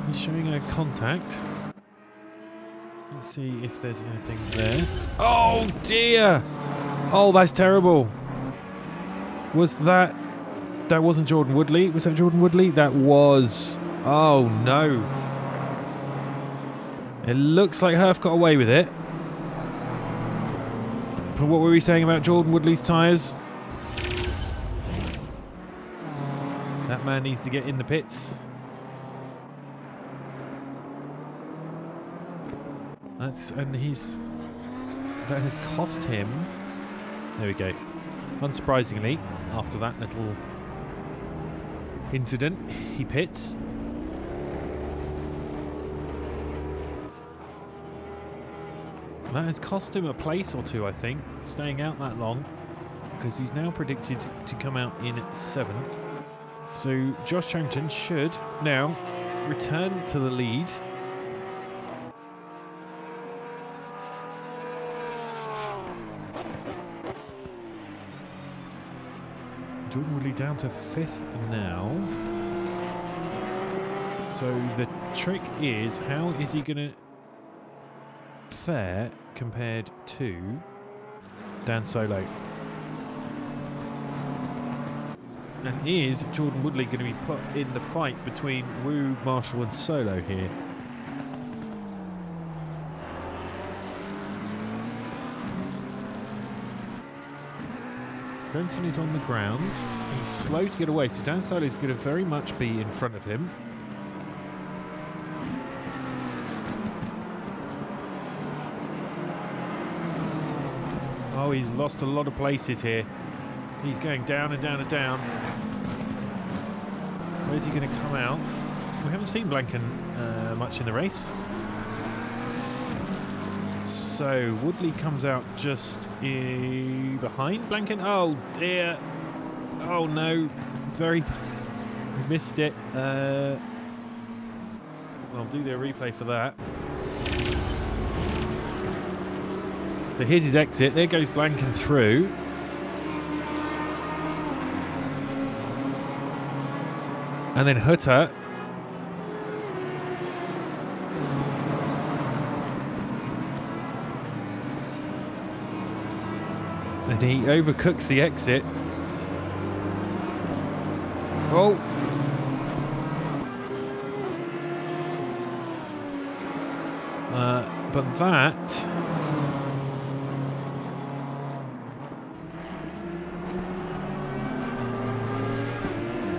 He's showing a contact. Let's see if there's anything there. Oh dear! Oh, that's terrible. Was that... That wasn't Jordan Woodley. Was that Jordan Woodley? That was... Oh no. It looks like Herf got away with it. But what were we saying about Jordan Woodley's tyres? That man needs to get in the pits. That has cost him. There we go. Unsurprisingly, after that little incident, he pits. That has cost him a place or two, I think, staying out that long, because he's now predicted to come out in 7th. So Josh Charrington should now return to the lead. Jordan Woodley down to 5th now. So the trick is, how is he going to fare compared to Dan Solo? And is Jordan Woodley going to be put in the fight between Wu, Marshall and Solo here? Benton is on the ground. He's slow to get away, so Dan Solo is going to very much be in front of him. Oh, he's lost a lot of places here. He's going down and down and down. Where's he going to come out? We haven't seen Blanken much in the race. So Woodley comes out just behind Blanken. Oh dear. Oh no. Very missed it. I'll do the replay for that. So here's his exit. There goes Blanken through. And then Hutter. And he overcooks the exit. Oh. But that...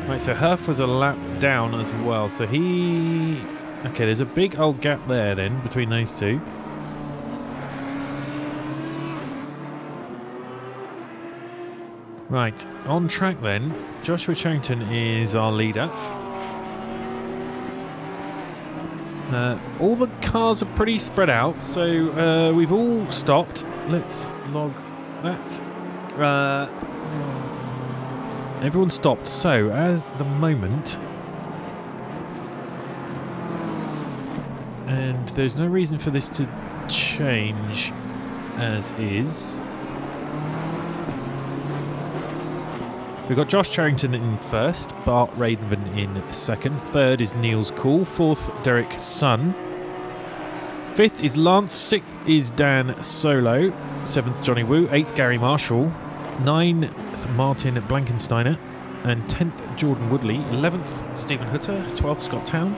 Right, so Herf was a lap down as well. So he... Okay, there's a big old gap there then between those two. Right, on track then. Joshua Charrington is our leader. All the cars are pretty spread out, so we've all stopped. Let's log that. Everyone stopped, so as the moment, and there's no reason for this to change as is. We've got Josh Charrington in first, Bart Raven in second, third is Niels Cool, fourth Derek Sun, fifth is Lance, sixth is Dan Solo, seventh Johnny Wu, eighth Gary Marshall, 9th Martin Blankensteiner, and 10th Jordan Woodley, 11th Stephen Hutter, 12th Scott Town,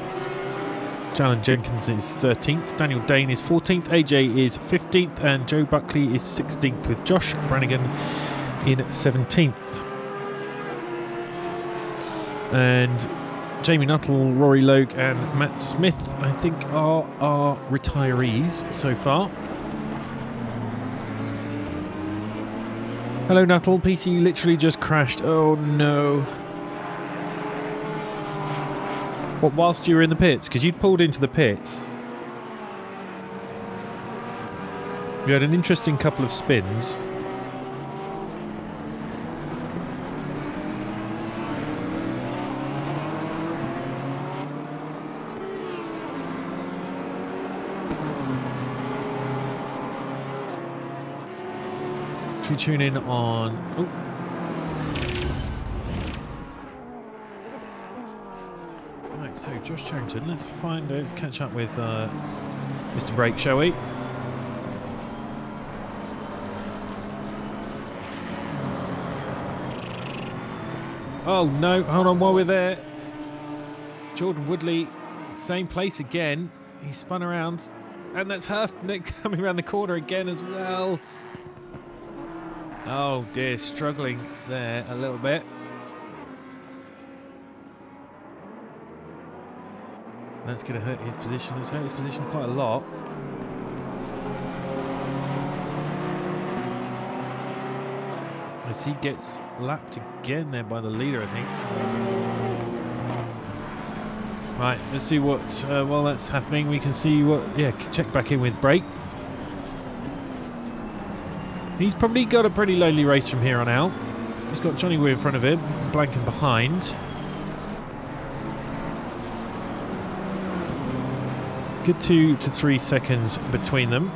Jalen Jenkins is 13th, Daniel Dane is 14th, AJ is 15th, and Joe Buckley is 16th, with Josh Brannigan in 17th. And Jamie Nuttall, Rory Logue and Matt Smith, I think, are our retirees so far. Hello Nuttall, PC literally just crashed. Oh no. What, whilst you were in the pits? Because you'd pulled into the pits. You had an interesting couple of spins. Should we tune in on... Oh. Right, so Josh Charrington, let's catch up with Mr. Brake, shall we? Oh no, hold on while we're there. Jordan Woodley, same place again. He spun around. And that's Nick coming around the corner again as well. Oh dear, struggling there a little bit. That's going to hurt his position. It's hurt his position quite a lot. As he gets lapped again there by the leader, I think. Right, let's see what, while that's happening, we can see what, yeah, check back in with Brake. He's probably got a pretty lonely race from here on out. He's got Johnny Wu in front of him, Blanken behind. Good 2 to 3 seconds between them.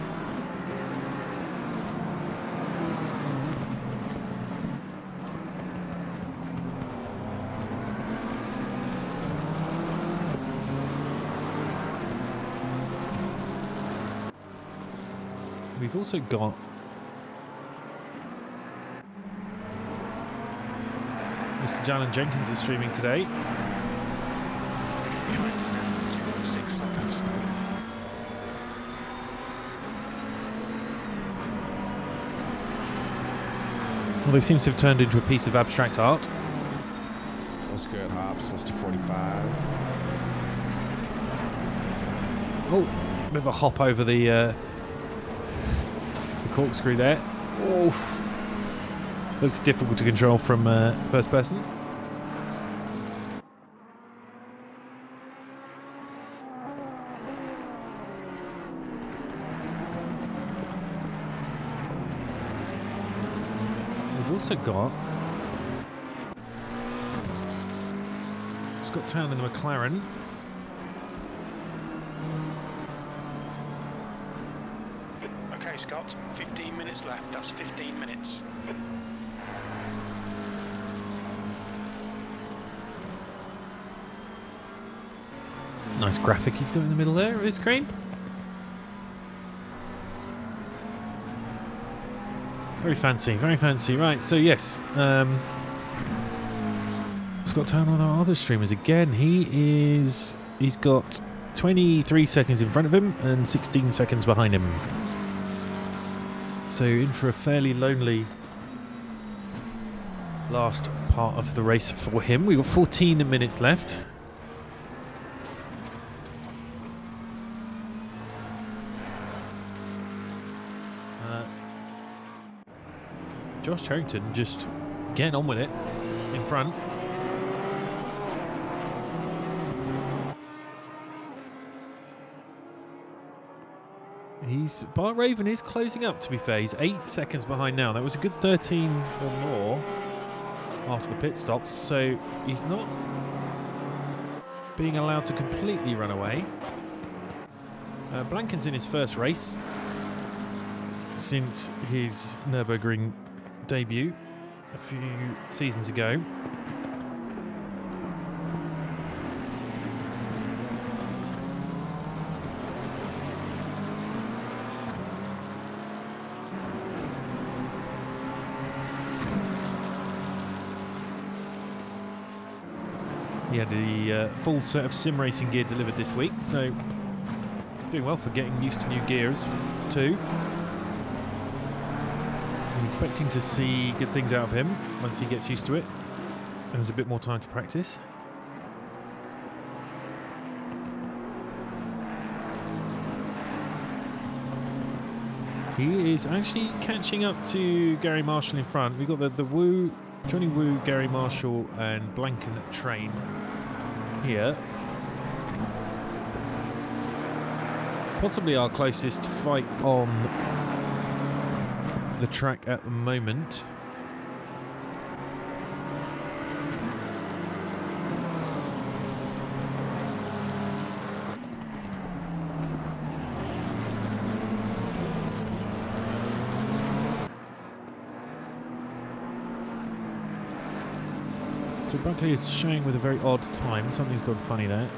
We've also got Mr. Jalen Jenkins is streaming today.
6 seconds.
Well, it seems to have turned into a piece of abstract art.
What's good, Hops? Mr. 45.
Oh, bit of a hop over the corkscrew there. Oh, looks difficult to control from first person. We've also got Scott Town in the McLaren.
Okay, Scott, 15 minutes left. That's 15 minutes.
Nice graphic he's got in the middle there of his screen. Very fancy, very fancy. Right, so yes, Scott Town on our other streamers again. He's got 23 seconds in front of him and 16 seconds behind him. So in for a fairly lonely last part of the race for him. We've got 14 minutes left. Josh Harrington just getting on with it in front. Bart Raven is closing up, to be fair. He's 8 seconds behind now. That was a good 13 or more after the pit stops, so he's not being allowed to completely run away. Blanken's in his first race since his Nürburgring debut a few seasons ago. He had a full set of sim racing gear delivered this week, so doing well for getting used to new gears too. I'm expecting to see good things out of him once he gets used to it and has a bit more time to practice. He is actually catching up to Gary Marshall in front. We've got the Johnny Wu, Gary Marshall and Blanken train here. Possibly our closest fight on the track at the moment. So Buckley is showing with a very odd time. Something's gone funny there.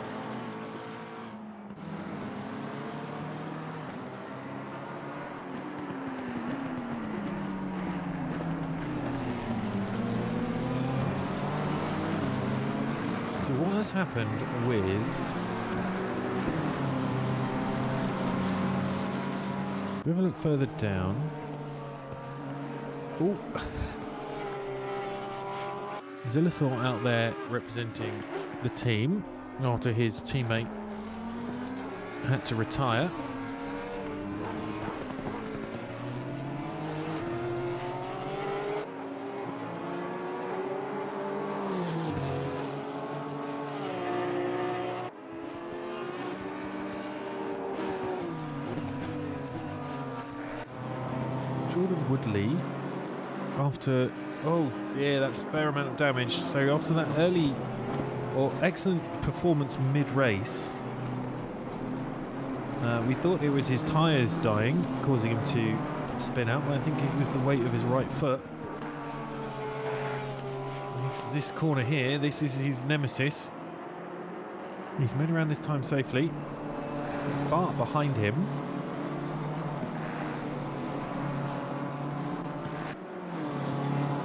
So what has happened with... If we have a look further down... Oh. Zillithor out there representing the team after his teammate had to retire. Jordan Woodley, after, oh yeah, that's a fair amount of damage. So after that early or excellent performance mid-race, we thought it was his tyres dying, causing him to spin out, but I think it was the weight of his right foot. This corner here, this is his nemesis. He's made around this time safely. It's Bart behind him.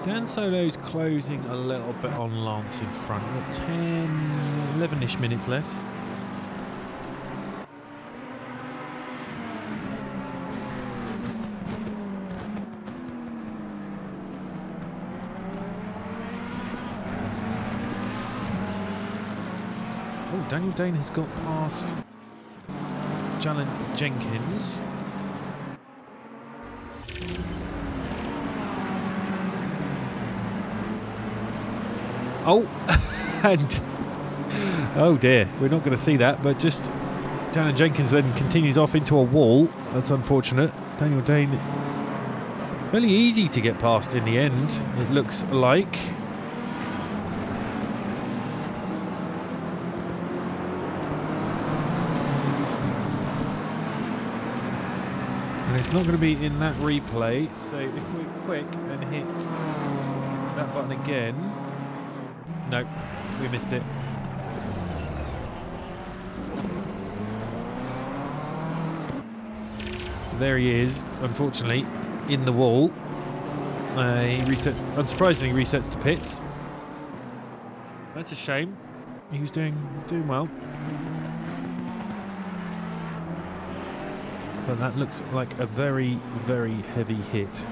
Dan Solo's closing a little bit on Lance in front. We've got 10, 11-ish minutes left. Oh, Daniel Dane has got past Jalen Jenkins. Oh, and oh dear, we're not going to see that, but just Jalen Jenkins then continues off into a wall. That's unfortunate. Daniel Dane, really easy to get past in the end, it looks like. And it's not going to be in that replay, so if we're quick and hit that button again. No, we missed it. There he is, unfortunately, in the wall. He resets, unsurprisingly, resets to pits. That's a shame. He was doing well. But that looks like a very, very heavy hit.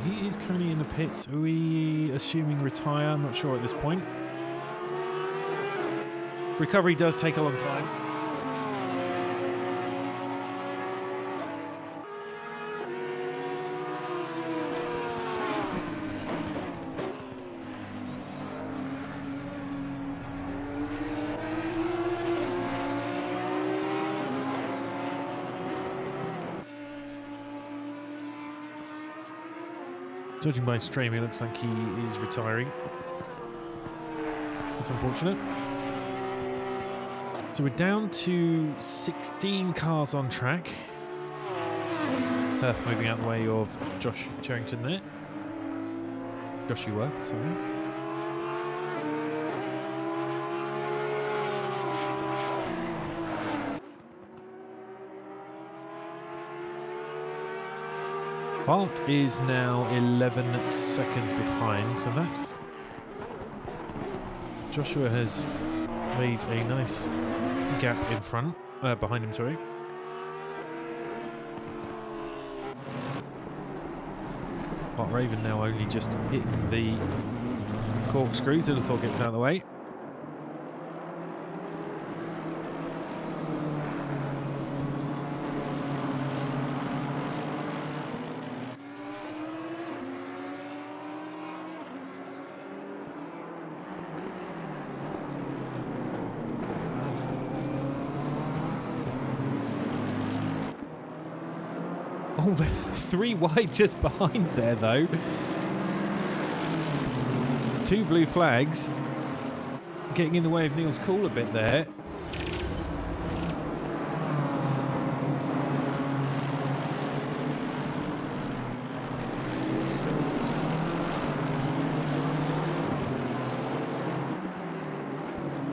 He is currently in the pits. Are we assuming retire? I'm not sure at this point. Recovery does take a long time. Judging by stream, it looks like he is retiring. That's unfortunate. So we're down to 16 cars on track. Perth moving out the way of Josh Charrington there. Joshua, sorry. Bart is now 11 seconds behind, so that's... Joshua has made a nice gap in front, behind him, sorry. Bart Raven now only just hitting the corkscrew. Zillithor gets out of the way. Oh, they're 3 wide just behind there, though. 2 blue flags. Getting in the way of Neil's call a bit there.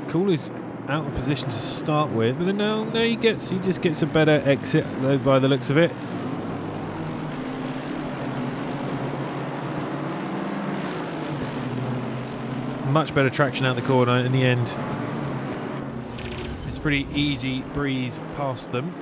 Cool is out of position to start with, but then no, he just gets a better exit by the looks of it. Much better traction out the corner in the end. It's pretty easy breeze past them.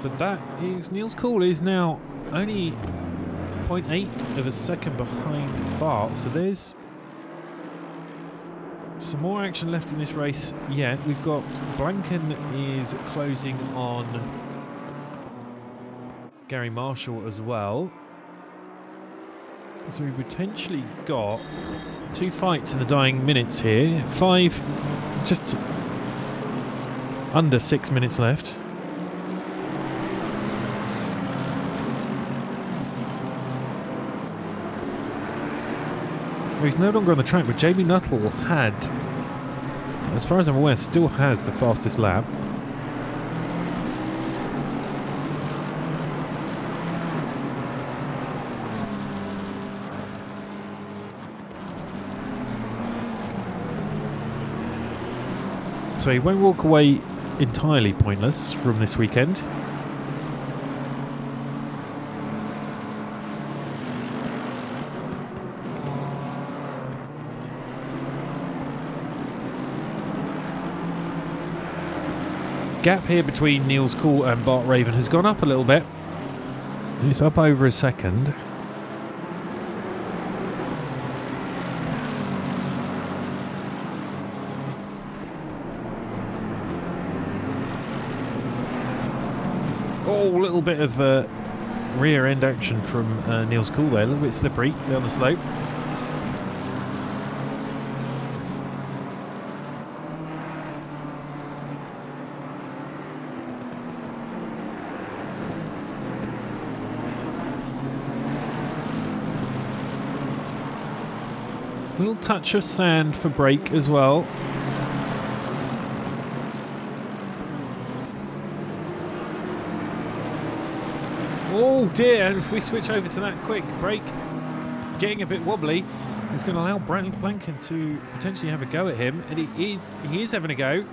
But that is, Neil's call is now only 0.8 of a second behind Bart, so there's some more action left in this race yet. We've got Blanken is closing on Gary Marshall as well. So we've potentially got 2 fights in the dying minutes here. 5, just under 6 minutes left. He's no longer on the track, but Jamie Nuttall had, as far as I'm aware, still has the fastest lap. So he won't walk away entirely pointless from this weekend. Gap here between Niels Cool and Bart Raven has gone up a little bit. It's up over a second. Oh, a little bit of rear end action from Niels Cool there, a little bit slippery down the slope. Little touch of sand for brake as well. Oh dear, and if we switch over to that quick brake, getting a bit wobbly, it's going to allow Blanken to potentially have a go at him, and he is having a go.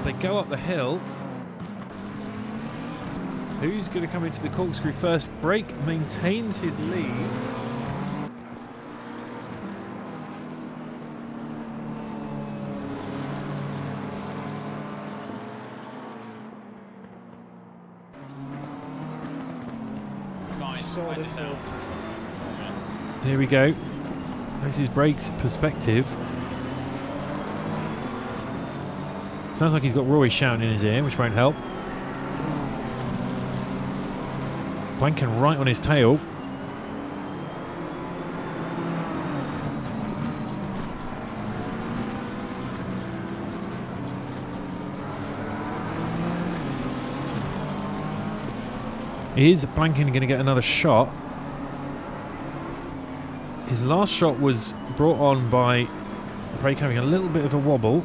They go up the hill. Who's going to come into the corkscrew first? Brake maintains his lead. There we go. There's his brakes perspective. Sounds like he's got Rory shouting in his ear, which won't help. Blanken right on his tail. Is Blanken going to get another shot? His last shot was brought on by brake having a little bit of a wobble.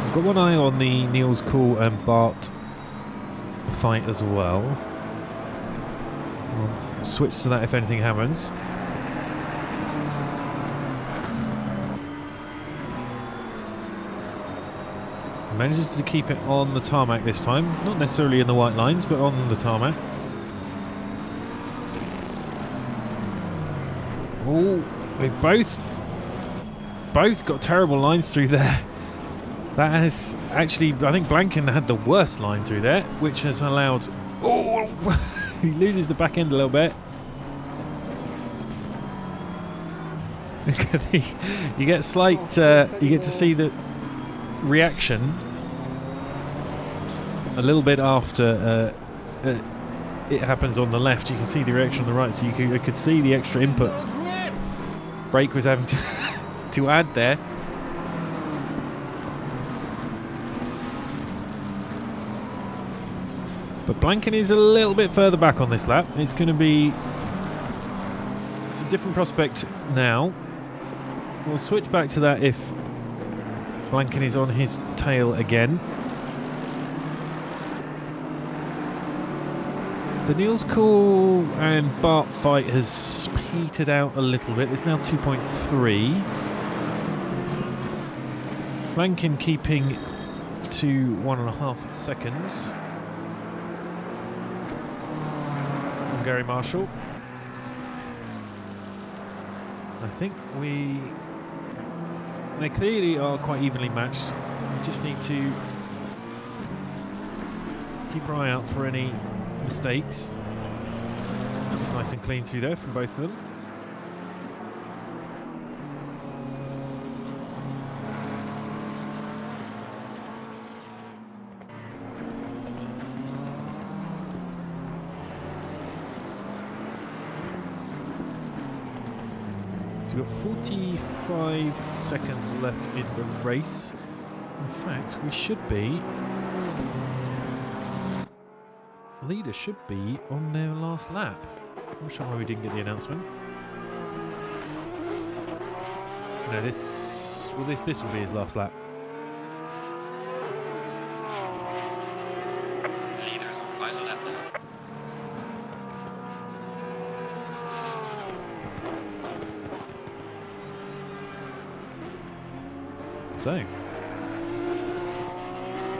I've got one eye on the Niels Cool and Bart fight as well. I'll switch to that if anything happens. Manages to keep it on the tarmac this time. Not necessarily in the white lines, but on the tarmac. Oh, they both got terrible lines through there. That has actually, I think Blanken had the worst line through there, which has allowed... Oh, he loses the back end a little bit. You get slight, you get to see the reaction a little bit after it happens on the left. You can see the reaction on the right, so you could see the extra input brake was having to add there. But Blanken is a little bit further back on this lap. It's a different prospect now. We'll switch back to that if Blanken is on his tail again. The Niels Cool and Bart fight has petered out a little bit. There's now 2.3. Blanken keeping to 1.5 seconds. And Gary Marshall. I think they clearly are quite evenly matched. We just need to keep our eye out for any mistakes. That was nice and clean through there from both of them. we've got 45 seconds left in the race. In fact, we should be... Leader should be on their last lap. Not sure why we didn't get the announcement. No, this will be his last lap.
Leaders on final lap now.
So,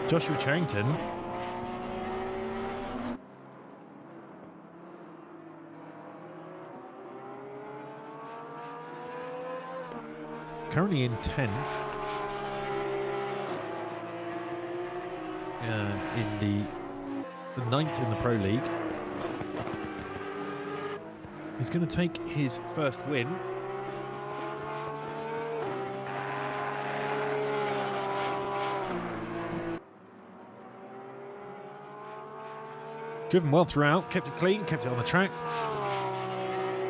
Joshua Charrington currently in 10th in the 9th in the Pro League. He's going to take his first win. Driven well throughout, kept it clean, kept it on the track.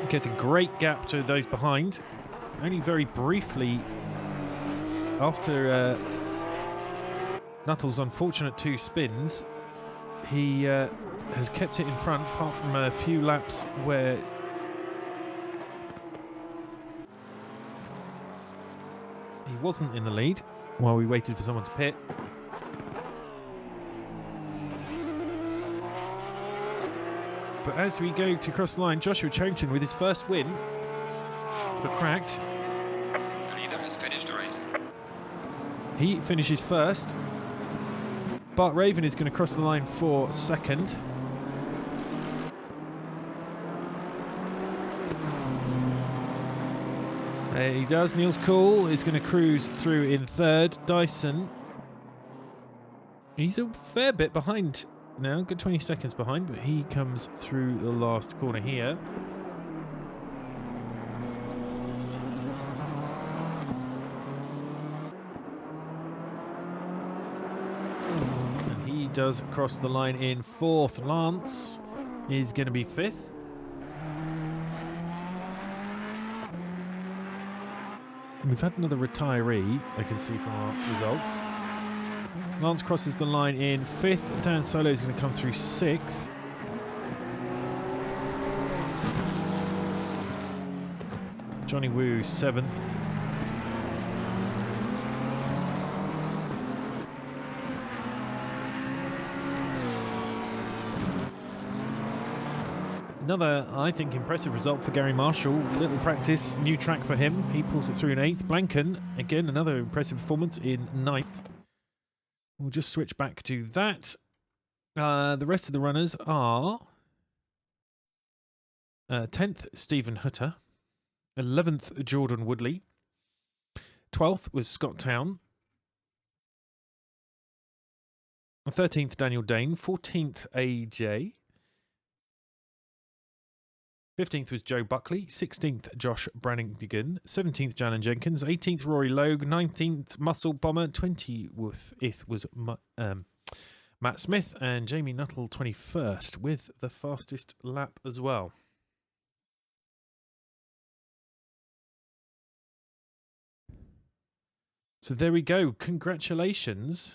Kept a great gap to those behind. Only very briefly after Nuttall's unfortunate 2 spins, he has kept it in front, apart from a few laps where he wasn't in the lead while we waited for someone to pit. But as we go to cross the line, Joshua Charrington with his first win for Cracked.
The leader has finished the race.
He finishes first. Bart Raven is going to cross the line for second. He does. Niels Cool is going to cruise through in third. Dyson, he's a fair bit behind now, good 20 seconds behind, but he comes through the last corner here. And he does cross the line in fourth. Lance is going to be fifth. We've had another retiree, I can see from our results. Lance crosses the line in fifth. Dan Solo is going to come through sixth. Johnny Woo seventh. Another, I think, impressive result for Gary Marshall. Little practice, new track for him. He pulls it through in eighth. Blanken, again, another impressive performance in ninth. We'll just switch back to that. The rest of the runners are 10th, Stephen Hutter. 11th, Jordan Woodley. 12th was Scott Town. 13th, Daniel Dane. 14th, AJ. 15th was Joe Buckley, 16th Josh Brannigan, 17th Janan Jenkins, 18th Rory Logue, 19th Muscle Bomber, 20th was Matt Smith, and Jamie Nuttall 21st with the fastest lap as well. So there we go. Congratulations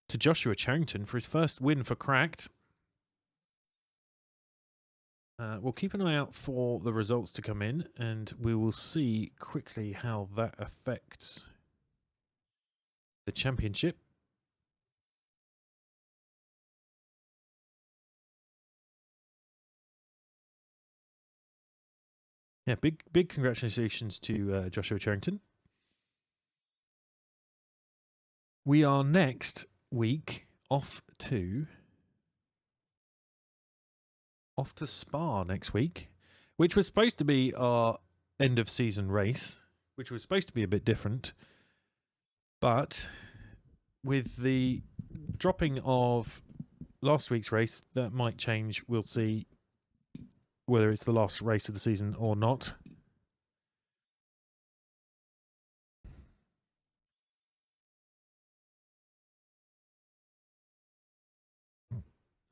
to Joshua Charrington for his first win for Cracked. We'll keep an eye out for the results to come in, and we will see quickly how that affects the championship. Yeah, big congratulations to Joshua Charrington. We are next week off to Spa next week, which was supposed to be our end of season race, which was supposed to be a bit different. But with the dropping of last week's race, that might change. We'll see whether it's the last race of the season or not.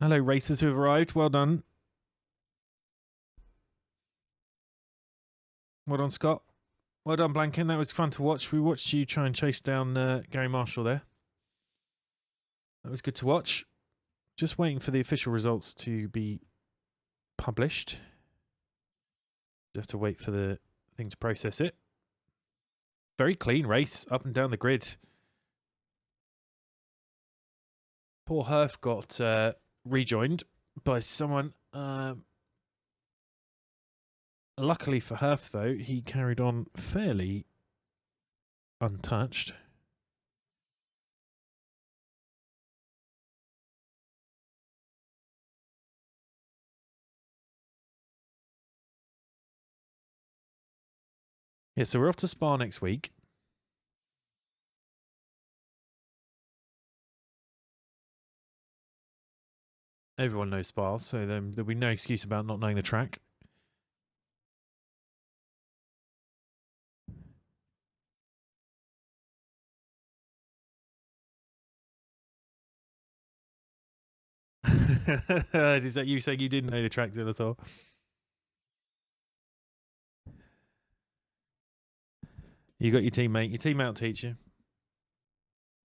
Hello, racers who have arrived. Well done. Well done, Scott. Well done, Blanken. That was fun to watch. We watched you try and chase down Gary Marshall there. That was good to watch. Just waiting for the official results to be published. You have to wait for the thing to process it. Very clean race up and down the grid. Poor Herf got rejoined by someone. Luckily for Herf, though, he carried on fairly untouched. Yeah, so we're off to Spa next week. Everyone knows Spa, so there'll be no excuse about not knowing the track. Is that you saying you didn't know the track, Zilithor? You got your teammate. Your teammate will teach you.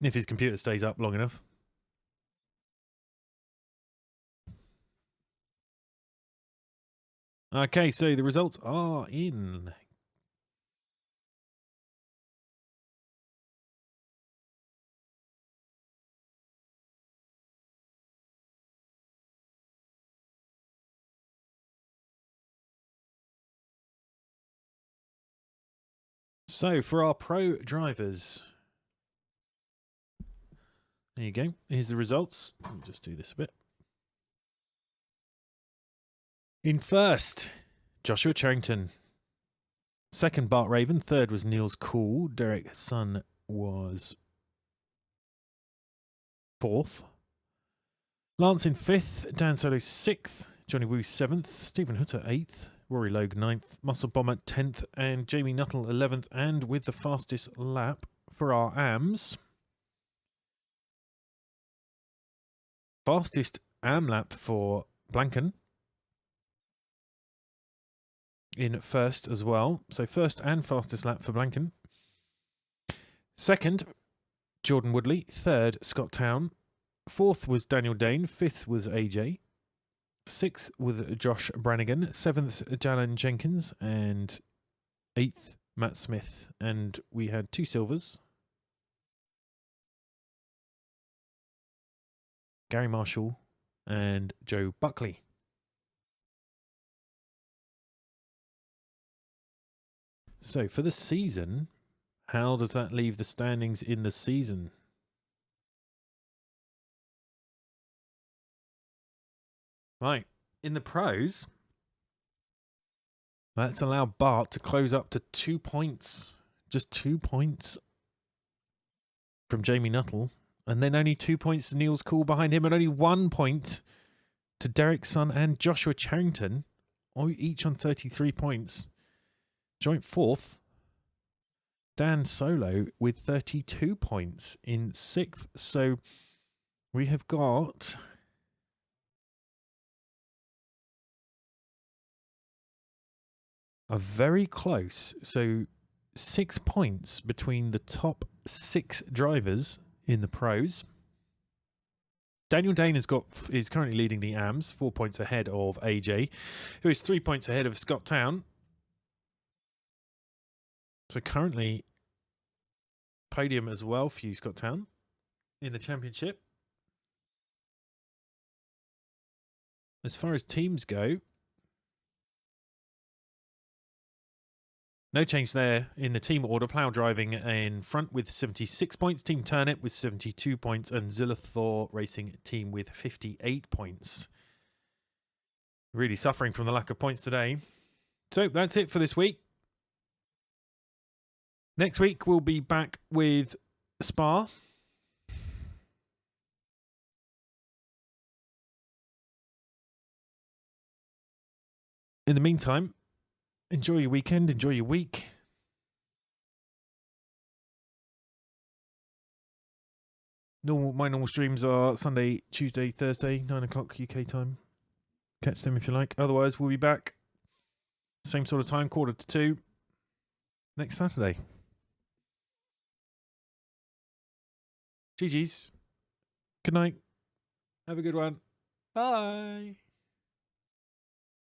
If his computer stays up long enough. Okay, so the results are in. So for our pro drivers, there you go. Here's the results. Let me just do this a bit. In first, Joshua Charrington. Second, Bart Raven. Third was Niels Cool. Derek Sun was fourth. Lance in fifth. Dan Solo sixth. Johnny Woo seventh. Stephen Hutter eighth. Rory Logue 9th, Muscle Bomber 10th, and Jamie Nuttall 11th, and with the fastest lap for our AMs. Fastest AM lap for Blanken in first as well. So first and fastest lap for Blanken. Second, Jordan Woodley. Third, Scott Town. Fourth was Daniel Dane. Fifth was AJ. Sixth with Josh Brannigan, seventh Jalan Jenkins, and eighth Matt Smith. And we had 2 silvers. Gary Marshall and Joe Buckley. So for the season, how does that leave the standings in the season? Right, in the pros, let's allow Bart to close up to 2 points. Just 2 points from Jamie Nuttall. And then only 2 points to Niels Cool behind him, and only 1 point to Derek Sun and Joshua Charrington, each on 33 points. Joint fourth, Dan Solo with 32 points in sixth. So we have got a very close, so 6 points between the top 6 drivers in the pros. Daniel Dane is currently leading the AMs, 4 points ahead of AJ, who is 3 points ahead of Scott Town. So currently podium as well for you, Scott Town, in the championship. As far as teams go, no change there in the team order. Plough driving in front with 76 points. Team Turnip with 72 points. And Zilithor Racing Team with 58 points. Really suffering from the lack of points today. So that's it for this week. Next week, we'll be back with Spa. In the meantime, enjoy your weekend, enjoy your week. My normal streams are Sunday, Tuesday, Thursday, 9 o'clock UK time. Catch them if you like. Otherwise, we'll be back. Same sort of time, 1:45. next Saturday. GG's. Good night. Have a good one. Bye.